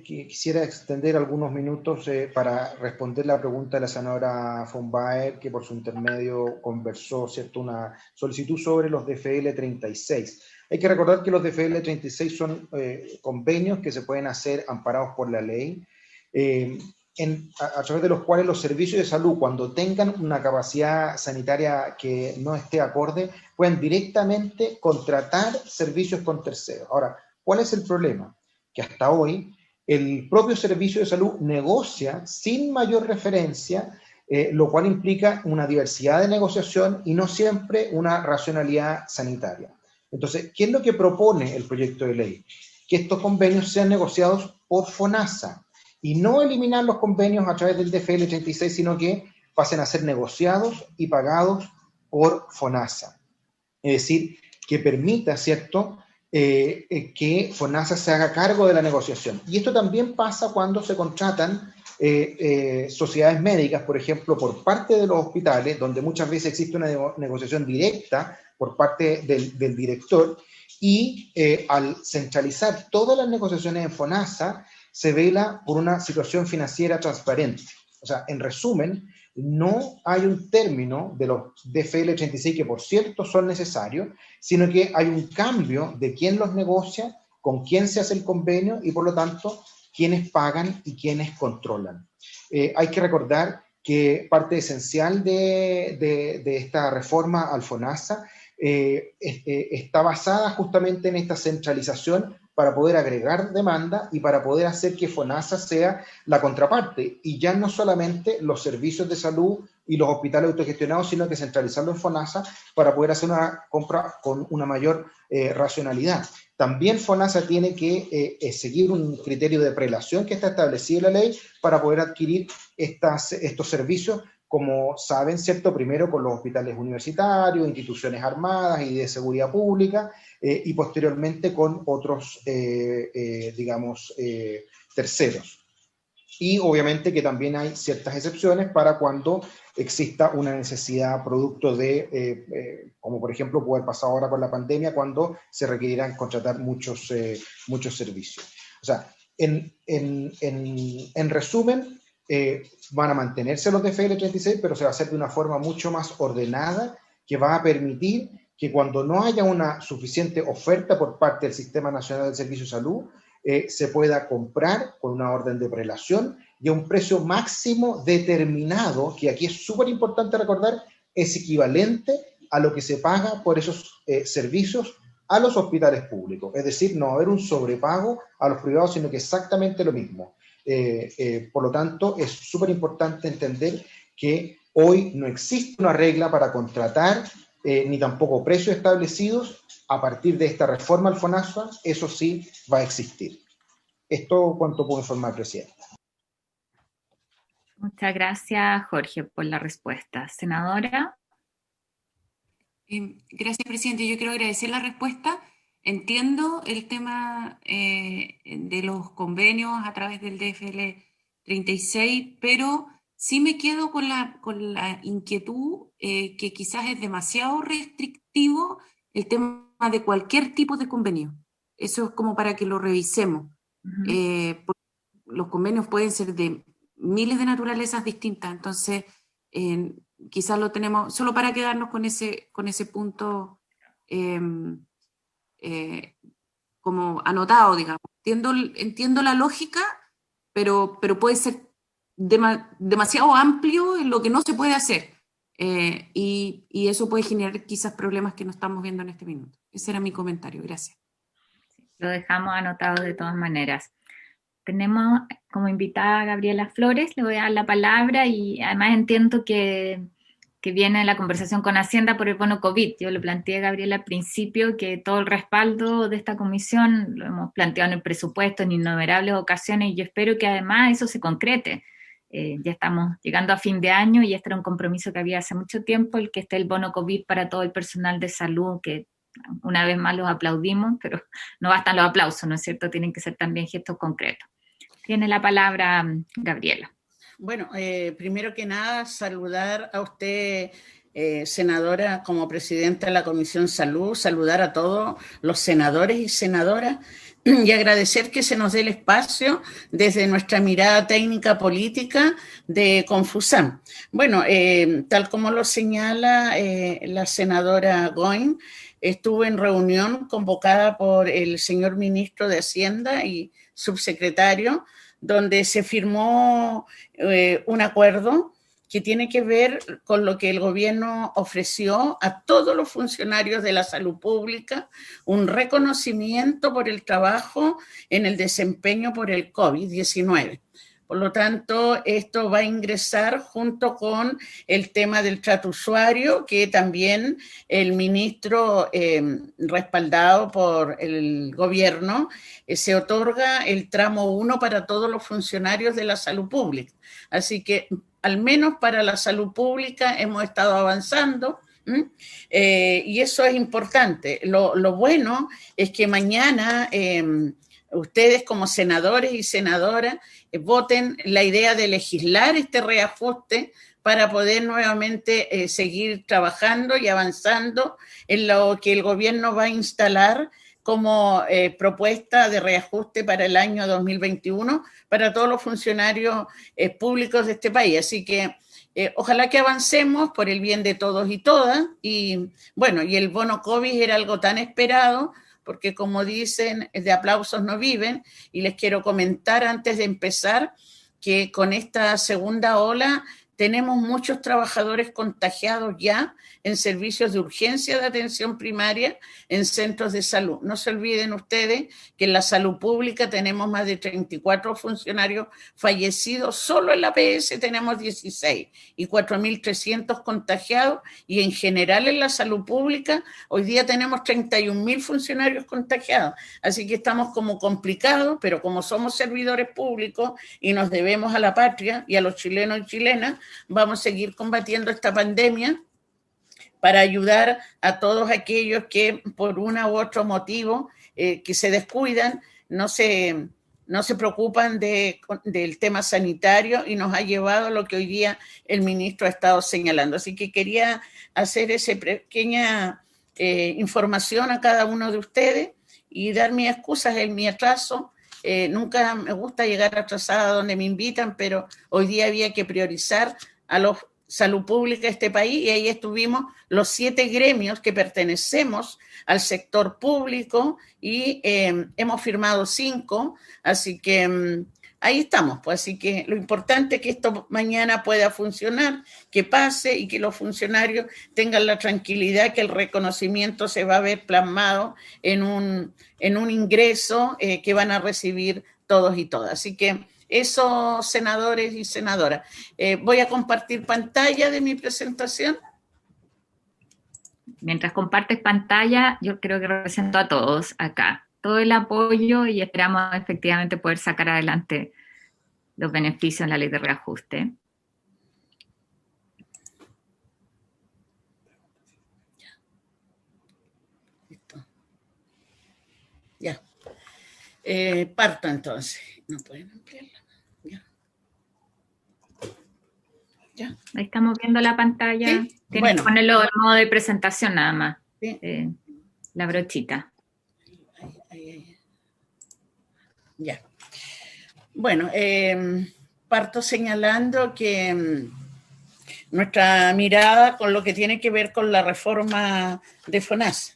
Quisiera extender algunos minutos para responder la pregunta de la senadora von Baer, que por su intermedio conversó, ¿cierto?, una solicitud sobre los DFL 36. Hay que recordar que los DFL 36 son convenios que se pueden hacer amparados por la ley, a través de los cuales los servicios de salud, cuando tengan una capacidad sanitaria que no esté acorde, pueden directamente contratar servicios con terceros. Ahora, ¿cuál es el problema? Que hasta hoy el propio servicio de salud negocia sin mayor referencia lo cual implica una diversidad de negociación y no siempre una racionalidad sanitaria. Entonces, ¿qué es lo que propone el proyecto de ley? Que estos convenios sean negociados por FONASA y no eliminar los convenios a través del DFL 36, sino que pasen a ser negociados y pagados por FONASA. Es decir, que permita, ¿cierto?, que FONASA se haga cargo de la negociación. Y esto también pasa cuando se contratan sociedades médicas, por ejemplo, por parte de los hospitales, donde muchas veces existe una negociación directa por parte del director, y al centralizar todas las negociaciones en FONASA, se vela por una situación financiera transparente. O sea, en resumen, no hay un término de los DFL 36, que por cierto son necesarios, sino que hay un cambio de quién los negocia, con quién se hace el convenio y por lo tanto quiénes pagan y quiénes controlan. Hay que recordar que parte esencial de esta reforma al FONASA está basada justamente en esta centralización para poder agregar demanda y para poder hacer que FONASA sea la contraparte, y ya no solamente los servicios de salud y los hospitales autogestionados, sino que centralizarlo en FONASA para poder hacer una compra con una mayor racionalidad. También FONASA tiene que seguir un criterio de prelación que está establecido en la ley para poder adquirir estos servicios, como saben, ¿cierto? Primero con los hospitales universitarios, instituciones armadas y de seguridad pública, y posteriormente con otros, terceros. Y obviamente que también hay ciertas excepciones para cuando exista una necesidad producto de, como por ejemplo puede pasar ahora con la pandemia, cuando se requerirán contratar muchos servicios. O sea, en resumen, van a mantenerse los DFL 36, pero se va a hacer de una forma mucho más ordenada, que va a permitir que cuando no haya una suficiente oferta por parte del Sistema Nacional del Servicio de Salud, se pueda comprar con una orden de prelación y a un precio máximo determinado, que aquí es súper importante recordar, es equivalente a lo que se paga por esos servicios a los hospitales públicos. Es decir, no va a haber un sobrepago a los privados, sino que exactamente lo mismo. Por lo tanto, es súper importante entender que hoy no existe una regla para contratar, ni tampoco precios establecidos. A partir de esta reforma al FONASA, eso sí va a existir. Esto cuanto puedo informar, Presidenta. Muchas gracias, Jorge, por la respuesta. Senadora. Gracias, Presidente. Yo quiero agradecer la respuesta. Entiendo el tema de los convenios a través del DFL 36, pero sí me quedo con la inquietud que quizás es demasiado restrictivo el tema de cualquier tipo de convenio. Eso es como para que lo revisemos. Porque los convenios pueden ser de miles de naturalezas distintas, entonces quizás lo tenemos, solo para quedarnos con ese punto como anotado, digamos. Entiendo la lógica, pero puede ser demasiado amplio en lo que no se puede hacer. Y eso puede generar quizás problemas que no estamos viendo en este minuto. Ese era mi comentario. Gracias. Lo dejamos anotado de todas maneras. Tenemos como invitada a Gabriela Flores, le voy a dar la palabra y además entiendo que viene la conversación con Hacienda por el bono COVID. Yo le planteé a Gabriela al principio que todo el respaldo de esta comisión lo hemos planteado en el presupuesto en innumerables ocasiones y yo espero que además eso se concrete. Ya estamos llegando a fin de año y este era un compromiso que había hace mucho tiempo, el que esté el bono COVID para todo el personal de salud, que una vez más los aplaudimos, pero no bastan los aplausos, ¿no es cierto? Tienen que ser también gestos concretos. Tiene la palabra Gabriela. Bueno, primero que nada, saludar a usted, senadora, como presidenta de la Comisión Salud, saludar a todos los senadores y senadoras y agradecer que se nos dé el espacio desde nuestra mirada técnica política de Confusam. Bueno, tal como lo señala la senadora Goin, estuvo en reunión convocada por el señor ministro de Hacienda y subsecretario, donde se firmó un acuerdo que tiene que ver con lo que el gobierno ofreció a todos los funcionarios de la salud pública, un reconocimiento por el trabajo en el desempeño por el COVID-19. Por lo tanto, esto va a ingresar junto con el tema del trato usuario, que también el ministro, respaldado por el gobierno, se otorga el tramo 1 para todos los funcionarios de la salud pública. Así que, al menos para la salud pública, hemos estado avanzando. Y eso es importante. Lo bueno es que mañana ustedes como senadores y senadoras voten la idea de legislar este reajuste para poder nuevamente seguir trabajando y avanzando en lo que el gobierno va a instalar como propuesta de reajuste para el año 2021 para todos los funcionarios públicos de este país. Así que ojalá que avancemos por el bien de todos y todas. Y bueno, y el bono COVID era algo tan esperado, porque como dicen, de aplausos no viven, y les quiero comentar antes de empezar que con esta segunda ola tenemos muchos trabajadores contagiados ya en servicios de urgencia de atención primaria, en centros de salud. No se olviden ustedes que en la salud pública tenemos más de 34 funcionarios fallecidos, solo en la APS tenemos 16 y 4.300 contagiados, y en general en la salud pública hoy día tenemos 31.000 funcionarios contagiados. Así que estamos como complicados, pero como somos servidores públicos y nos debemos a la patria y a los chilenos y chilenas, vamos a seguir combatiendo esta pandemia para ayudar a todos aquellos que por una u otro motivo que se descuidan, no se preocupan del tema sanitario, y nos ha llevado a lo que hoy día el ministro ha estado señalando. Así que quería hacer esa pequeña información a cada uno de ustedes y dar mis excusas en mi atraso. Nunca me gusta llegar atrasada donde me invitan, pero hoy día había que priorizar a los salud pública de este país, y ahí estuvimos los 7 gremios que pertenecemos al sector público, y hemos firmado 5, así que ahí estamos. Pues así que lo importante es que esto mañana pueda funcionar, que pase y que los funcionarios tengan la tranquilidad que el reconocimiento se va a ver plasmado en un ingreso que van a recibir todos y todas. Así que eso, senadores y senadoras. Voy a compartir pantalla de mi presentación. Mientras compartes pantalla, yo creo que represento a todos acá. Todo el apoyo, y esperamos efectivamente poder sacar adelante los beneficios en la ley de reajuste. Listo. Ya. Parto entonces. No pueden ampliarla. Ya. Ahí estamos viendo la pantalla. ¿Sí? Tienes Bueno. que ponerlo en modo de presentación nada más. Sí. La brochita. Ahí. Ya. Bueno, parto señalando que nuestra mirada con lo que tiene que ver con la reforma de FONASA.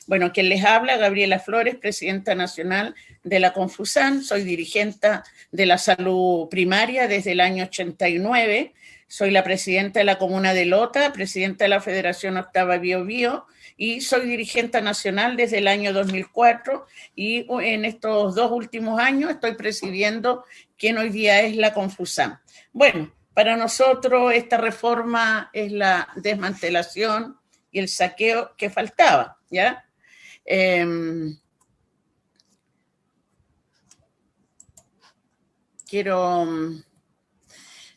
Bueno, quien les habla, Gabriela Flores, presidenta nacional de la Confusan. Soy dirigente de la salud primaria desde el año 89. Soy la presidenta de la comuna de Lota, presidenta de la Federación Octava Bio Bio, y soy dirigente nacional desde el año 2004, y en estos 2 últimos años estoy presidiendo quien hoy día es la Confusan. Bueno, para nosotros esta reforma es la desmantelación y el saqueo que faltaba, ¿ya?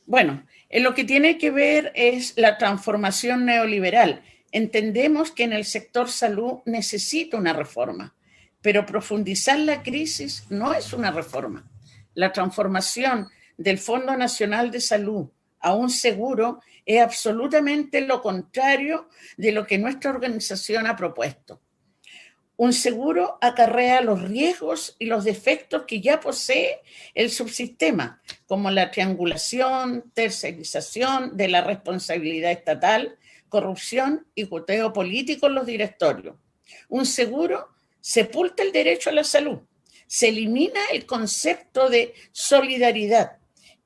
Bueno, en lo que tiene que ver es la transformación neoliberal. Entendemos que en el sector salud necesita una reforma, pero profundizar la crisis no es una reforma. La transformación del Fondo Nacional de Salud a un seguro es absolutamente lo contrario de lo que nuestra organización ha propuesto. Un seguro acarrea los riesgos y los defectos que ya posee el subsistema, como la triangulación, tercerización de la responsabilidad estatal, corrupción y goteo político en los directorios. Un seguro sepulta el derecho a la salud, se elimina el concepto de solidaridad.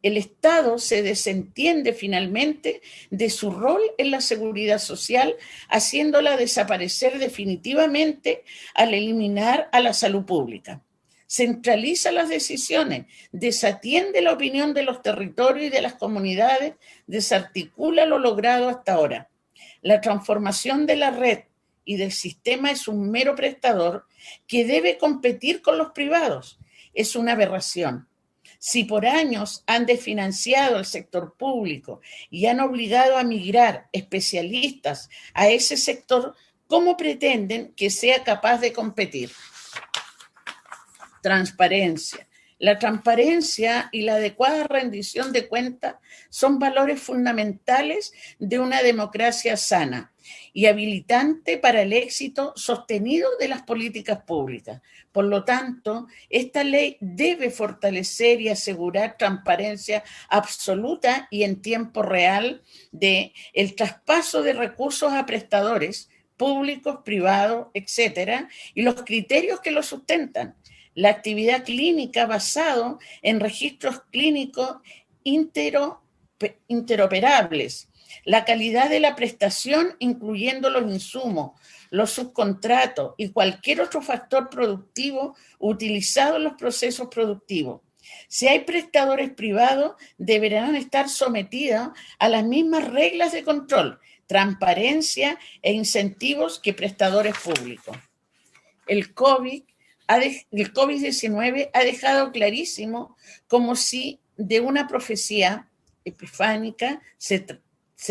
El Estado se desentiende finalmente de su rol en la seguridad social, haciéndola desaparecer definitivamente al eliminar a la salud pública. centraliza las decisiones, desatiende la opinión de los territorios y de las comunidades, desarticula lo logrado hasta ahora. La transformación de la red y del sistema es un mero prestador que debe competir con los privados. Es una aberración. Si por años han desfinanciado el sector público y han obligado a migrar especialistas a ese sector, ¿cómo pretenden que sea capaz de competir? Transparencia. La transparencia y la adecuada rendición de cuentas son valores fundamentales de una democracia sana y habilitante para el éxito sostenido de las políticas públicas. Por lo tanto, esta ley debe fortalecer y asegurar transparencia absoluta y en tiempo real de el traspaso de recursos a prestadores públicos, privados, etcétera, y los criterios que lo sustentan. La actividad clínica basado en registros clínicos interoperables, la calidad de la prestación, incluyendo los insumos, los subcontratos y cualquier otro factor productivo utilizado en los procesos productivos. Si hay prestadores privados, deberán estar sometidos a las mismas reglas de control, transparencia e incentivos que prestadores públicos. El COVID-19 ha dejado clarísimo como si de una profecía epifánica se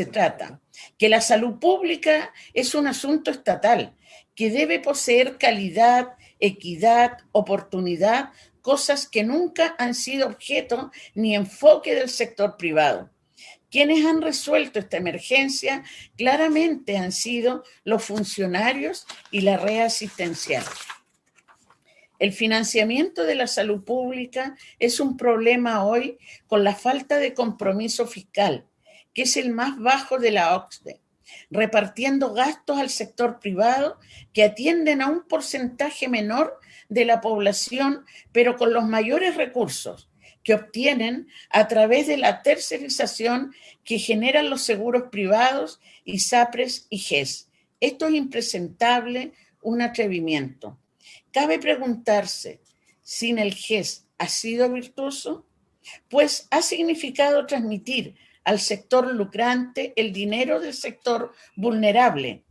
trata, que la salud pública es un asunto estatal, que debe poseer calidad, equidad, oportunidad, cosas que nunca han sido objeto ni enfoque del sector privado. Quienes han resuelto esta emergencia claramente han sido los funcionarios y la red asistencial. El financiamiento de la salud pública es un problema hoy con la falta de compromiso fiscal, que es el más bajo de la OCDE, repartiendo gastos al sector privado que atienden a un porcentaje menor de la población, pero con los mayores recursos que obtienen a través de la tercerización que generan los seguros privados, ISAPRES y GES. Esto es impresentable, un atrevimiento. Cabe preguntarse, ¿sin el GES ha sido virtuoso? Pues ha significado transmitir al sector lucrante el dinero del sector vulnerable.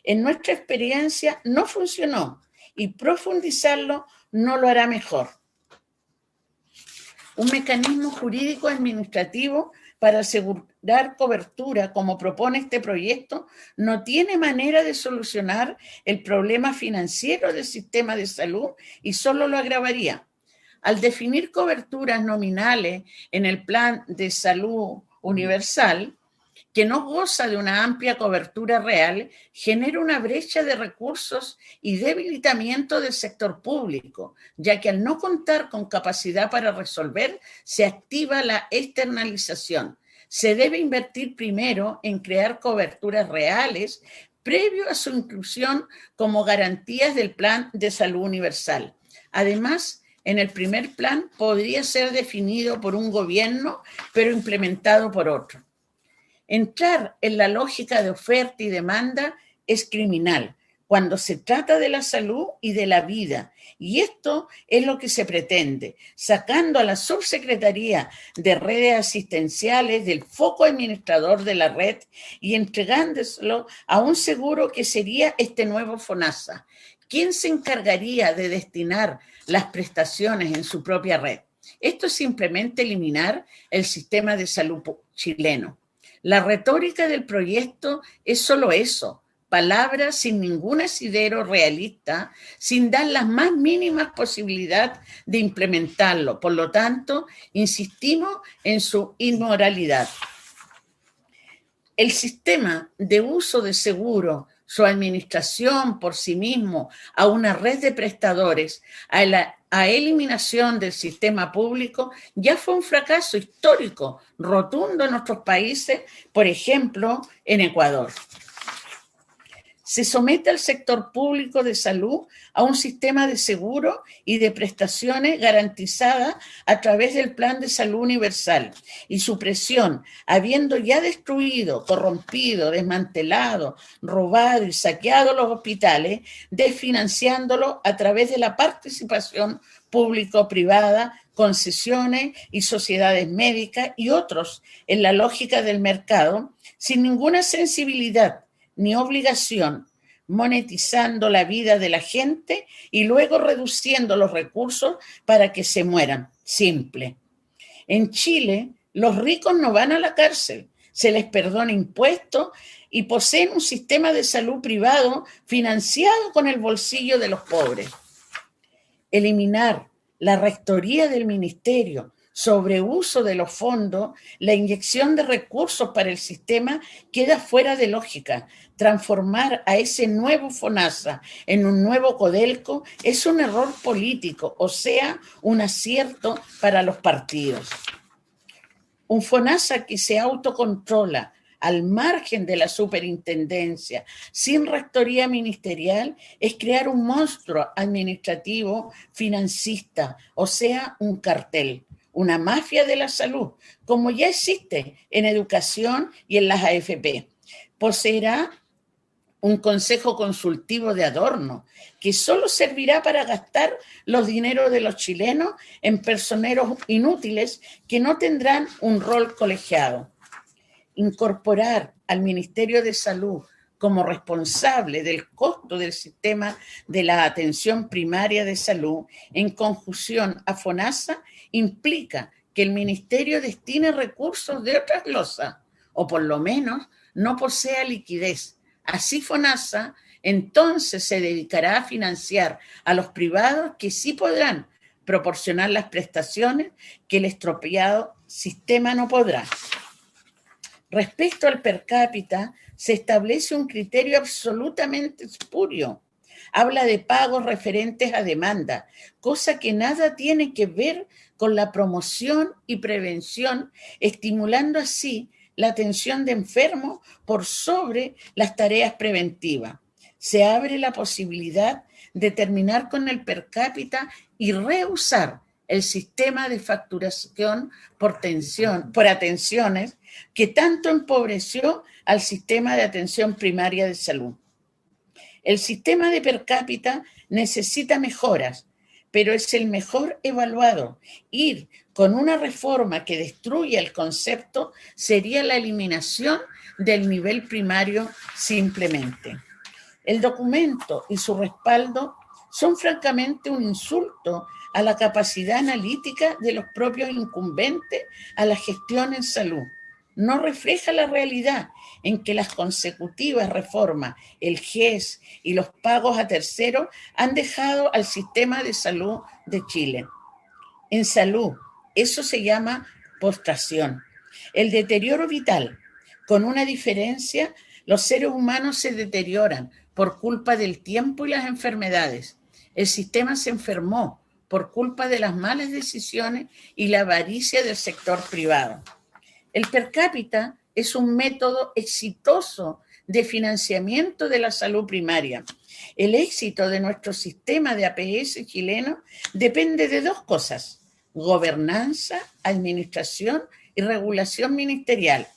En nuestra experiencia no funcionó y profundizarlo no lo hará mejor. Un mecanismo jurídico administrativo para asegurar cobertura, como propone este proyecto, no tiene manera de solucionar el problema financiero del sistema de salud y solo lo agravaría. Al definir coberturas nominales en el Plan de Salud Universal, que no goza de una amplia cobertura real, genera una brecha de recursos y debilitamiento del sector público, ya que al no contar con capacidad para resolver, se activa la externalización. Se debe invertir primero en crear coberturas reales, previo a su inclusión como garantías del Plan de Salud Universal. Además, en el primer plan podría ser definido por un gobierno, pero implementado por otro. Entrar en la lógica de oferta y demanda es criminal cuando se trata de la salud y de la vida. Y esto es lo que se pretende, sacando a la Subsecretaría de Redes Asistenciales del foco administrador de la red y entregándoselo a un seguro que sería este nuevo FONASA. ¿Quién se encargaría de destinar las prestaciones en su propia red? Esto es simplemente eliminar el sistema de salud chileno. La retórica del proyecto es solo eso, palabras sin ningún asidero realista, sin dar las más mínimas posibilidades de implementarlo. Por lo tanto, insistimos en su inmoralidad. El sistema de uso de seguro, su administración por sí mismo a una red de prestadores, a eliminación del sistema público, ya fue un fracaso histórico, rotundo en nuestros países, por ejemplo, en Ecuador. Se somete al sector público de salud a un sistema de seguro y de prestaciones garantizada a través del Plan de Salud Universal, y su presión, habiendo ya destruido, corrompido, desmantelado, robado y saqueado los hospitales, desfinanciándolo a través de la participación público-privada, concesiones y sociedades médicas y otros en la lógica del mercado, sin ninguna sensibilidad ni obligación, monetizando la vida de la gente y luego reduciendo los recursos para que se mueran. Simple. En Chile, los ricos no van a la cárcel, se les perdona impuestos y poseen un sistema de salud privado financiado con el bolsillo de los pobres. Eliminar la rectoría del ministerio, sobreuso de los fondos, la inyección de recursos para el sistema queda fuera de lógica. Transformar a ese nuevo FONASA en un nuevo Codelco es un error político, o sea, un acierto para los partidos. Un FONASA que se autocontrola al margen de la superintendencia, sin rectoría ministerial, es crear un monstruo administrativo financista, o sea, un cartel, una mafia de la salud, como ya existe en educación y en las AFP. Poseerá un consejo consultivo de adorno, que solo servirá para gastar los dineros de los chilenos en personeros inútiles que no tendrán un rol colegiado. Incorporar al Ministerio de Salud como responsable del costo del sistema de la atención primaria de salud en conjunción a FONASA implica que el Ministerio destine recursos de otras losas, o por lo menos no posea liquidez. Así FONASA entonces se dedicará a financiar a los privados que sí podrán proporcionar las prestaciones que el estropeado sistema no podrá. Respecto al per cápita, se establece un criterio absolutamente espurio. Habla de pagos referentes a demanda, cosa que nada tiene que ver con la promoción y prevención, estimulando así la atención de enfermos por sobre las tareas preventivas. Se abre la posibilidad de terminar con el per cápita y reusar el sistema de facturación por atenciones que tanto empobreció al sistema de atención primaria de salud. El sistema de per cápita necesita mejoras, pero es el mejor evaluado. Ir con una reforma que destruya el concepto sería la eliminación del nivel primario simplemente. El documento y su respaldo son francamente un insulto a la capacidad analítica de los propios incumbentes a la gestión en salud. No refleja la realidad en que las consecutivas reformas, el GES y los pagos a terceros han dejado al sistema de salud de Chile. En salud, eso se llama postración. El deterioro vital, con una diferencia, los seres humanos se deterioran por culpa del tiempo y las enfermedades. El sistema se enfermó por culpa de las malas decisiones y la avaricia del sector privado. El per cápita es un método exitoso de financiamiento de la salud primaria. El éxito de nuestro sistema de APS chileno depende de dos cosas: gobernanza, administración y regulación ministerial.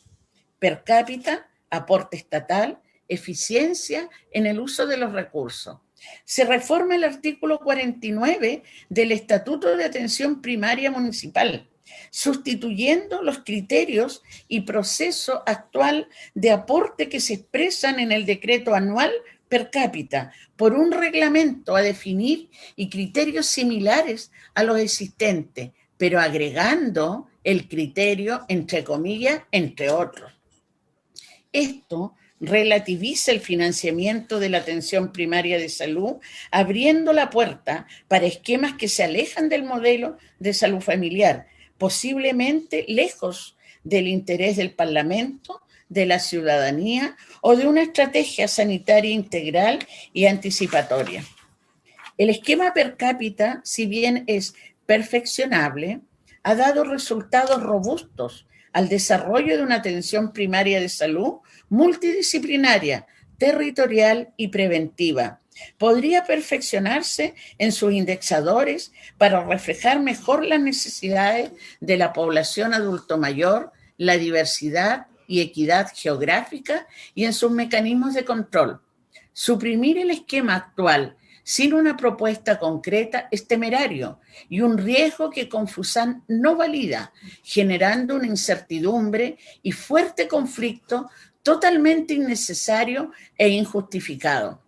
Per cápita, aporte estatal, eficiencia en el uso de los recursos. Se reforma el artículo 49 del Estatuto de Atención Primaria Municipal, sustituyendo los criterios y proceso actual de aporte que se expresan en el decreto anual per cápita por un reglamento a definir y criterios similares a los existentes, pero agregando el criterio, entre comillas, entre otros. Esto relativiza el financiamiento de la atención primaria de salud, abriendo la puerta para esquemas que se alejan del modelo de salud familiar, posiblemente lejos del interés del Parlamento, de la ciudadanía o de una estrategia sanitaria integral y anticipatoria. El esquema per cápita, si bien es perfeccionable, ha dado resultados robustos al desarrollo de una atención primaria de salud multidisciplinaria, territorial y preventiva. Podría perfeccionarse en sus indexadores para reflejar mejor las necesidades de la población adulto mayor, la diversidad y equidad geográfica y en sus mecanismos de control. Suprimir el esquema actual sin una propuesta concreta es temerario y un riesgo que Confusan no valida, generando una incertidumbre y fuerte conflicto totalmente innecesario e injustificado.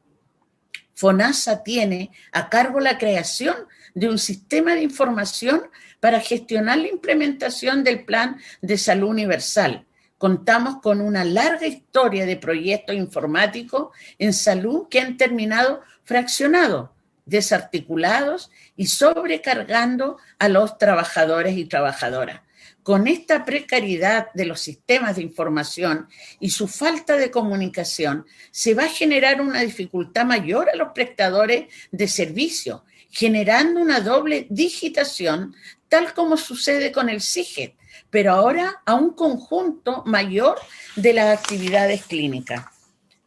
FONASA tiene a cargo la creación de un sistema de información para gestionar la implementación del Plan de Salud Universal. Contamos con una larga historia de proyectos informáticos en salud que han terminado fraccionados, desarticulados y sobrecargando a los trabajadores y trabajadoras. Con esta precariedad de los sistemas de información y su falta de comunicación, se va a generar una dificultad mayor a los prestadores de servicio, generando una doble digitación, tal como sucede con el SIGET, pero ahora a un conjunto mayor de las actividades clínicas.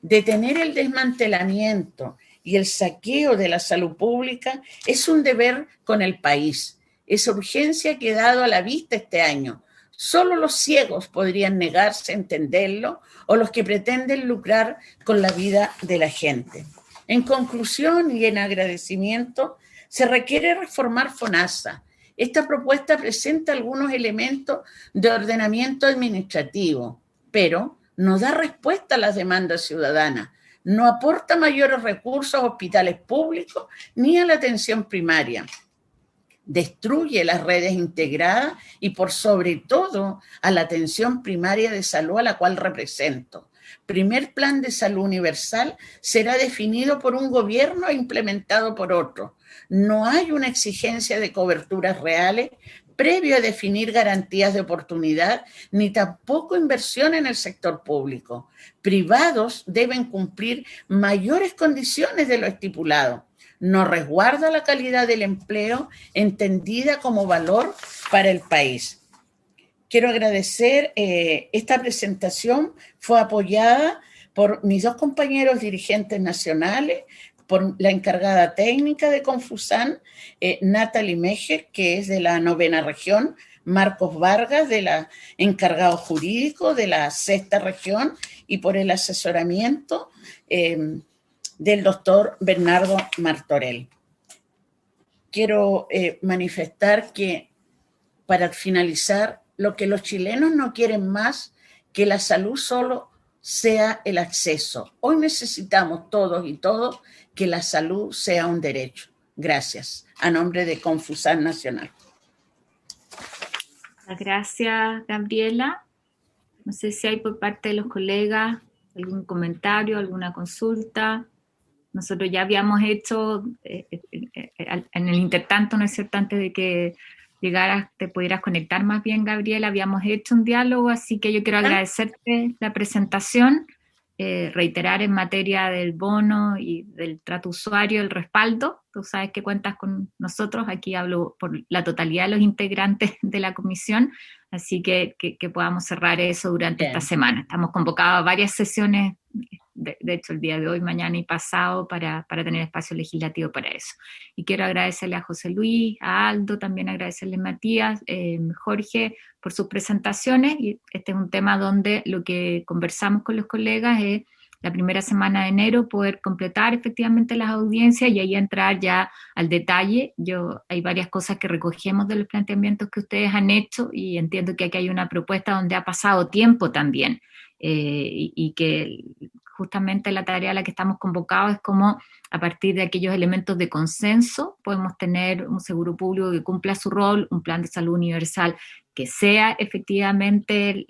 Detener el desmantelamiento y el saqueo de la salud pública es un deber con el país. Esa urgencia ha quedado a la vista este año. Solo los ciegos podrían negarse a entenderlo o los que pretenden lucrar con la vida de la gente. En conclusión y en agradecimiento, se requiere reformar FONASA. Esta propuesta presenta algunos elementos de ordenamiento administrativo, pero no da respuesta a las demandas ciudadanas, no aporta mayores recursos a hospitales públicos ni a la atención primaria. Destruye las redes integradas y por sobre todo a la atención primaria de salud a la cual represento. Primer plan de salud universal será definido por un gobierno e implementado por otro. No hay una exigencia de coberturas reales previo a definir garantías de oportunidad, ni tampoco inversión en el sector público. Privados deben cumplir mayores condiciones de lo estipulado. No resguarda la calidad del empleo entendida como valor para el país. Quiero agradecer, esta presentación fue apoyada por mis dos compañeros dirigentes nacionales, por la encargada técnica de Confusan, Natalie Mejer, que es de la 9ª región, Marcos Vargas, de la encargado jurídico de la 6ª región, y por el asesoramiento del doctor Bernardo Martorell. Quiero manifestar que, para finalizar, lo que los chilenos no quieren más que la salud solo sea el acceso. Hoy necesitamos todos y todos que la salud sea un derecho. Gracias. A nombre de Confusan Nacional. Gracias, Gabriela. No sé si hay por parte de los colegas algún comentario, alguna consulta. Nosotros ya habíamos hecho, en el intertanto, ¿no es cierto?, antes de que llegaras, te pudieras conectar más bien, Gabriela, habíamos hecho un diálogo, así que yo quiero agradecerte la presentación, reiterar en materia del bono y del trato usuario el respaldo. Tú sabes que cuentas con nosotros, aquí hablo por la totalidad de los integrantes de la comisión, así que podamos cerrar eso durante esta semana. Estamos convocados a varias sesiones, de hecho el día de hoy, mañana y pasado, para tener espacio legislativo para eso. Y quiero agradecerle a José Luis, a Aldo, también agradecerle a Matías, Jorge, por sus presentaciones. Y este es un tema donde lo que conversamos con los colegas es la primera semana de enero poder completar efectivamente las audiencias y ahí entrar ya al detalle. Hay varias cosas que recogemos de los planteamientos que ustedes han hecho y entiendo que aquí hay una propuesta donde ha pasado tiempo también, y que justamente la tarea a la que estamos convocados es cómo, a partir de aquellos elementos de consenso, podemos tener un seguro público que cumpla su rol, un plan de salud universal que sea efectivamente,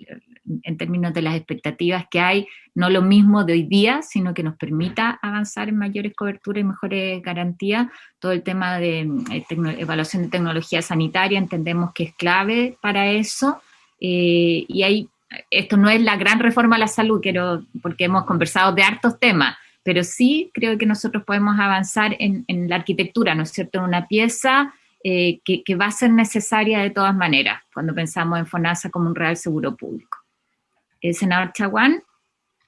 en términos de las expectativas que hay, no lo mismo de hoy día, sino que nos permita avanzar en mayores coberturas y mejores garantías. Todo el tema de evaluación de tecnología sanitaria entendemos que es clave para eso, y hay. Esto no es la gran reforma a la salud, porque hemos conversado de hartos temas, pero sí creo que nosotros podemos avanzar en la arquitectura, ¿no es cierto?, en una pieza que va a ser necesaria de todas maneras, cuando pensamos en FONASA como un real seguro público. Senador Chaguán.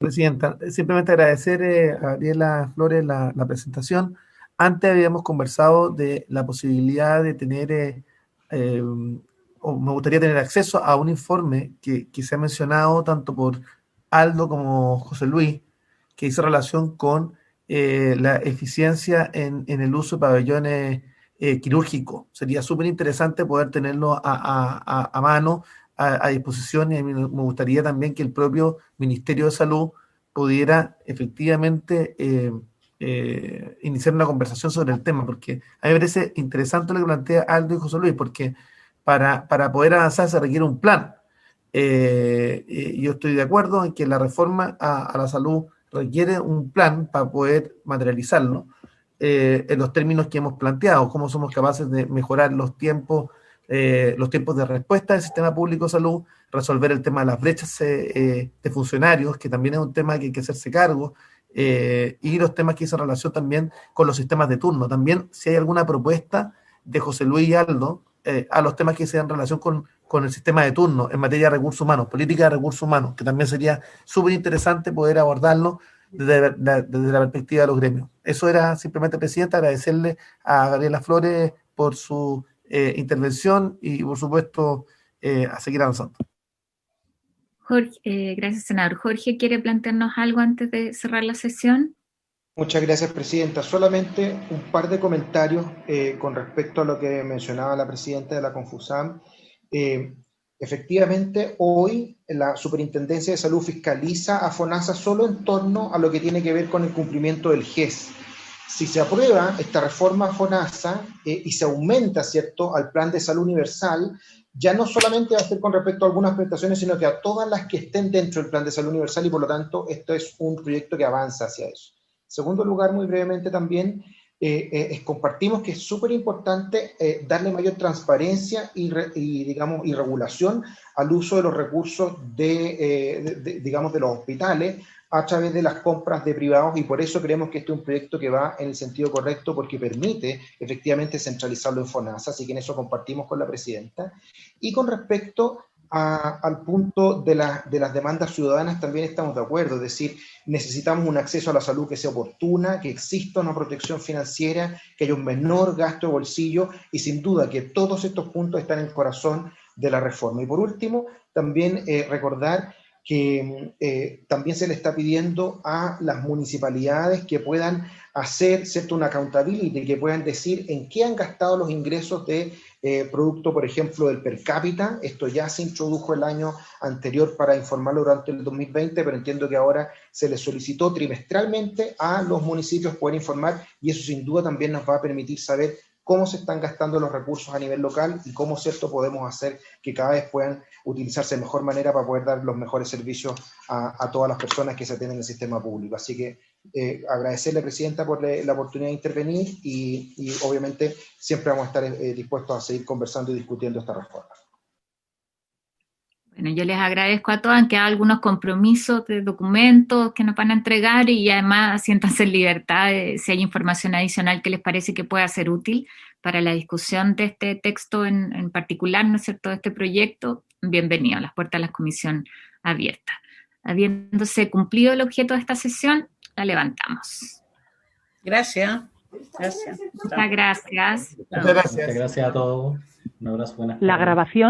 Presidenta, simplemente agradecer a Gabriela Flores la presentación. Antes habíamos conversado de la posibilidad de tener, o me gustaría tener acceso a un informe que se ha mencionado tanto por Aldo como José Luis, que hizo relación con la eficiencia en el uso de pabellones quirúrgicos. Sería súper interesante poder tenerlo a mano, a disposición, y a mí me gustaría también que el propio Ministerio de Salud pudiera efectivamente iniciar una conversación sobre el tema, porque a mí me parece interesante lo que plantea Aldo y José Luis, porque para poder avanzar se requiere un plan. Yo estoy de acuerdo en que la reforma a la salud requiere un plan para poder materializarlo en los términos que hemos planteado, cómo somos capaces de mejorar los tiempos de respuesta del sistema público de salud, resolver el tema de las brechas de funcionarios, que también es un tema que hay que hacerse cargo, y los temas que hizo relación también con los sistemas de turno. También, si hay alguna propuesta de José Luis y Aldo, a los temas que se dan relación con el sistema de turno en materia de recursos humanos, política de recursos humanos, que también sería súper interesante poder abordarlo desde la perspectiva de los gremios. Eso era simplemente, Presidenta, agradecerle a Gabriela Flores por su intervención y, por supuesto, a seguir avanzando. Jorge, gracias, senador. Jorge, ¿quiere plantearnos algo antes de cerrar la sesión? Muchas gracias, Presidenta. Solamente un par de comentarios con respecto a lo que mencionaba la Presidenta de la Confusam. Efectivamente, hoy la Superintendencia de Salud fiscaliza a FONASA solo en torno a lo que tiene que ver con el cumplimiento del GES. Si se aprueba esta reforma a FONASA y se aumenta, ¿cierto?, al Plan de Salud Universal, ya no solamente va a ser con respecto a algunas prestaciones, sino que a todas las que estén dentro del Plan de Salud Universal, y por lo tanto esto es un proyecto que avanza hacia eso. En segundo lugar, muy brevemente también, compartimos que es súper importante darle mayor transparencia y regulación al uso de los recursos de los hospitales a través de las compras de privados, y por eso creemos que este es un proyecto que va en el sentido correcto, porque permite efectivamente centralizarlo en FONASA, así que en eso compartimos con la Presidenta. Y con respecto al punto de las demandas ciudadanas también estamos de acuerdo, es decir, necesitamos un acceso a la salud que sea oportuna, que exista una protección financiera, que haya un menor gasto de bolsillo, y sin duda que todos estos puntos están en el corazón de la reforma. Y por último, también recordar que también se le está pidiendo a las municipalidades que puedan hacer, ¿cierto?, una accountability, que puedan decir en qué han gastado los ingresos de producto, por ejemplo, del per cápita. Esto ya se introdujo el año anterior para informarlo durante el 2020, pero entiendo que ahora se les solicitó trimestralmente a los municipios poder informar, y eso sin duda también nos va a permitir saber cómo se están gastando los recursos a nivel local y cómo, ¿cierto?, podemos hacer que cada vez puedan utilizarse de mejor manera para poder dar los mejores servicios a todas las personas que se atienden en el sistema público. Así que agradecerle, Presidenta, por la oportunidad de intervenir y obviamente siempre vamos a estar dispuestos a seguir conversando y discutiendo esta reforma. Bueno, yo les agradezco a todos, que hay algunos compromisos de documentos que nos van a entregar, y además siéntanse en libertad si hay información adicional que les parece que pueda ser útil para la discusión de este texto en particular, ¿no es cierto?, de este proyecto. Bienvenido, las puertas de la comisión abiertas. Habiéndose cumplido el objeto de esta sesión, la levantamos. Gracias. Gracias. Muchas gracias. Muchas gracias. Muchas gracias a todos. Un abrazo, buenas tardes. La grabación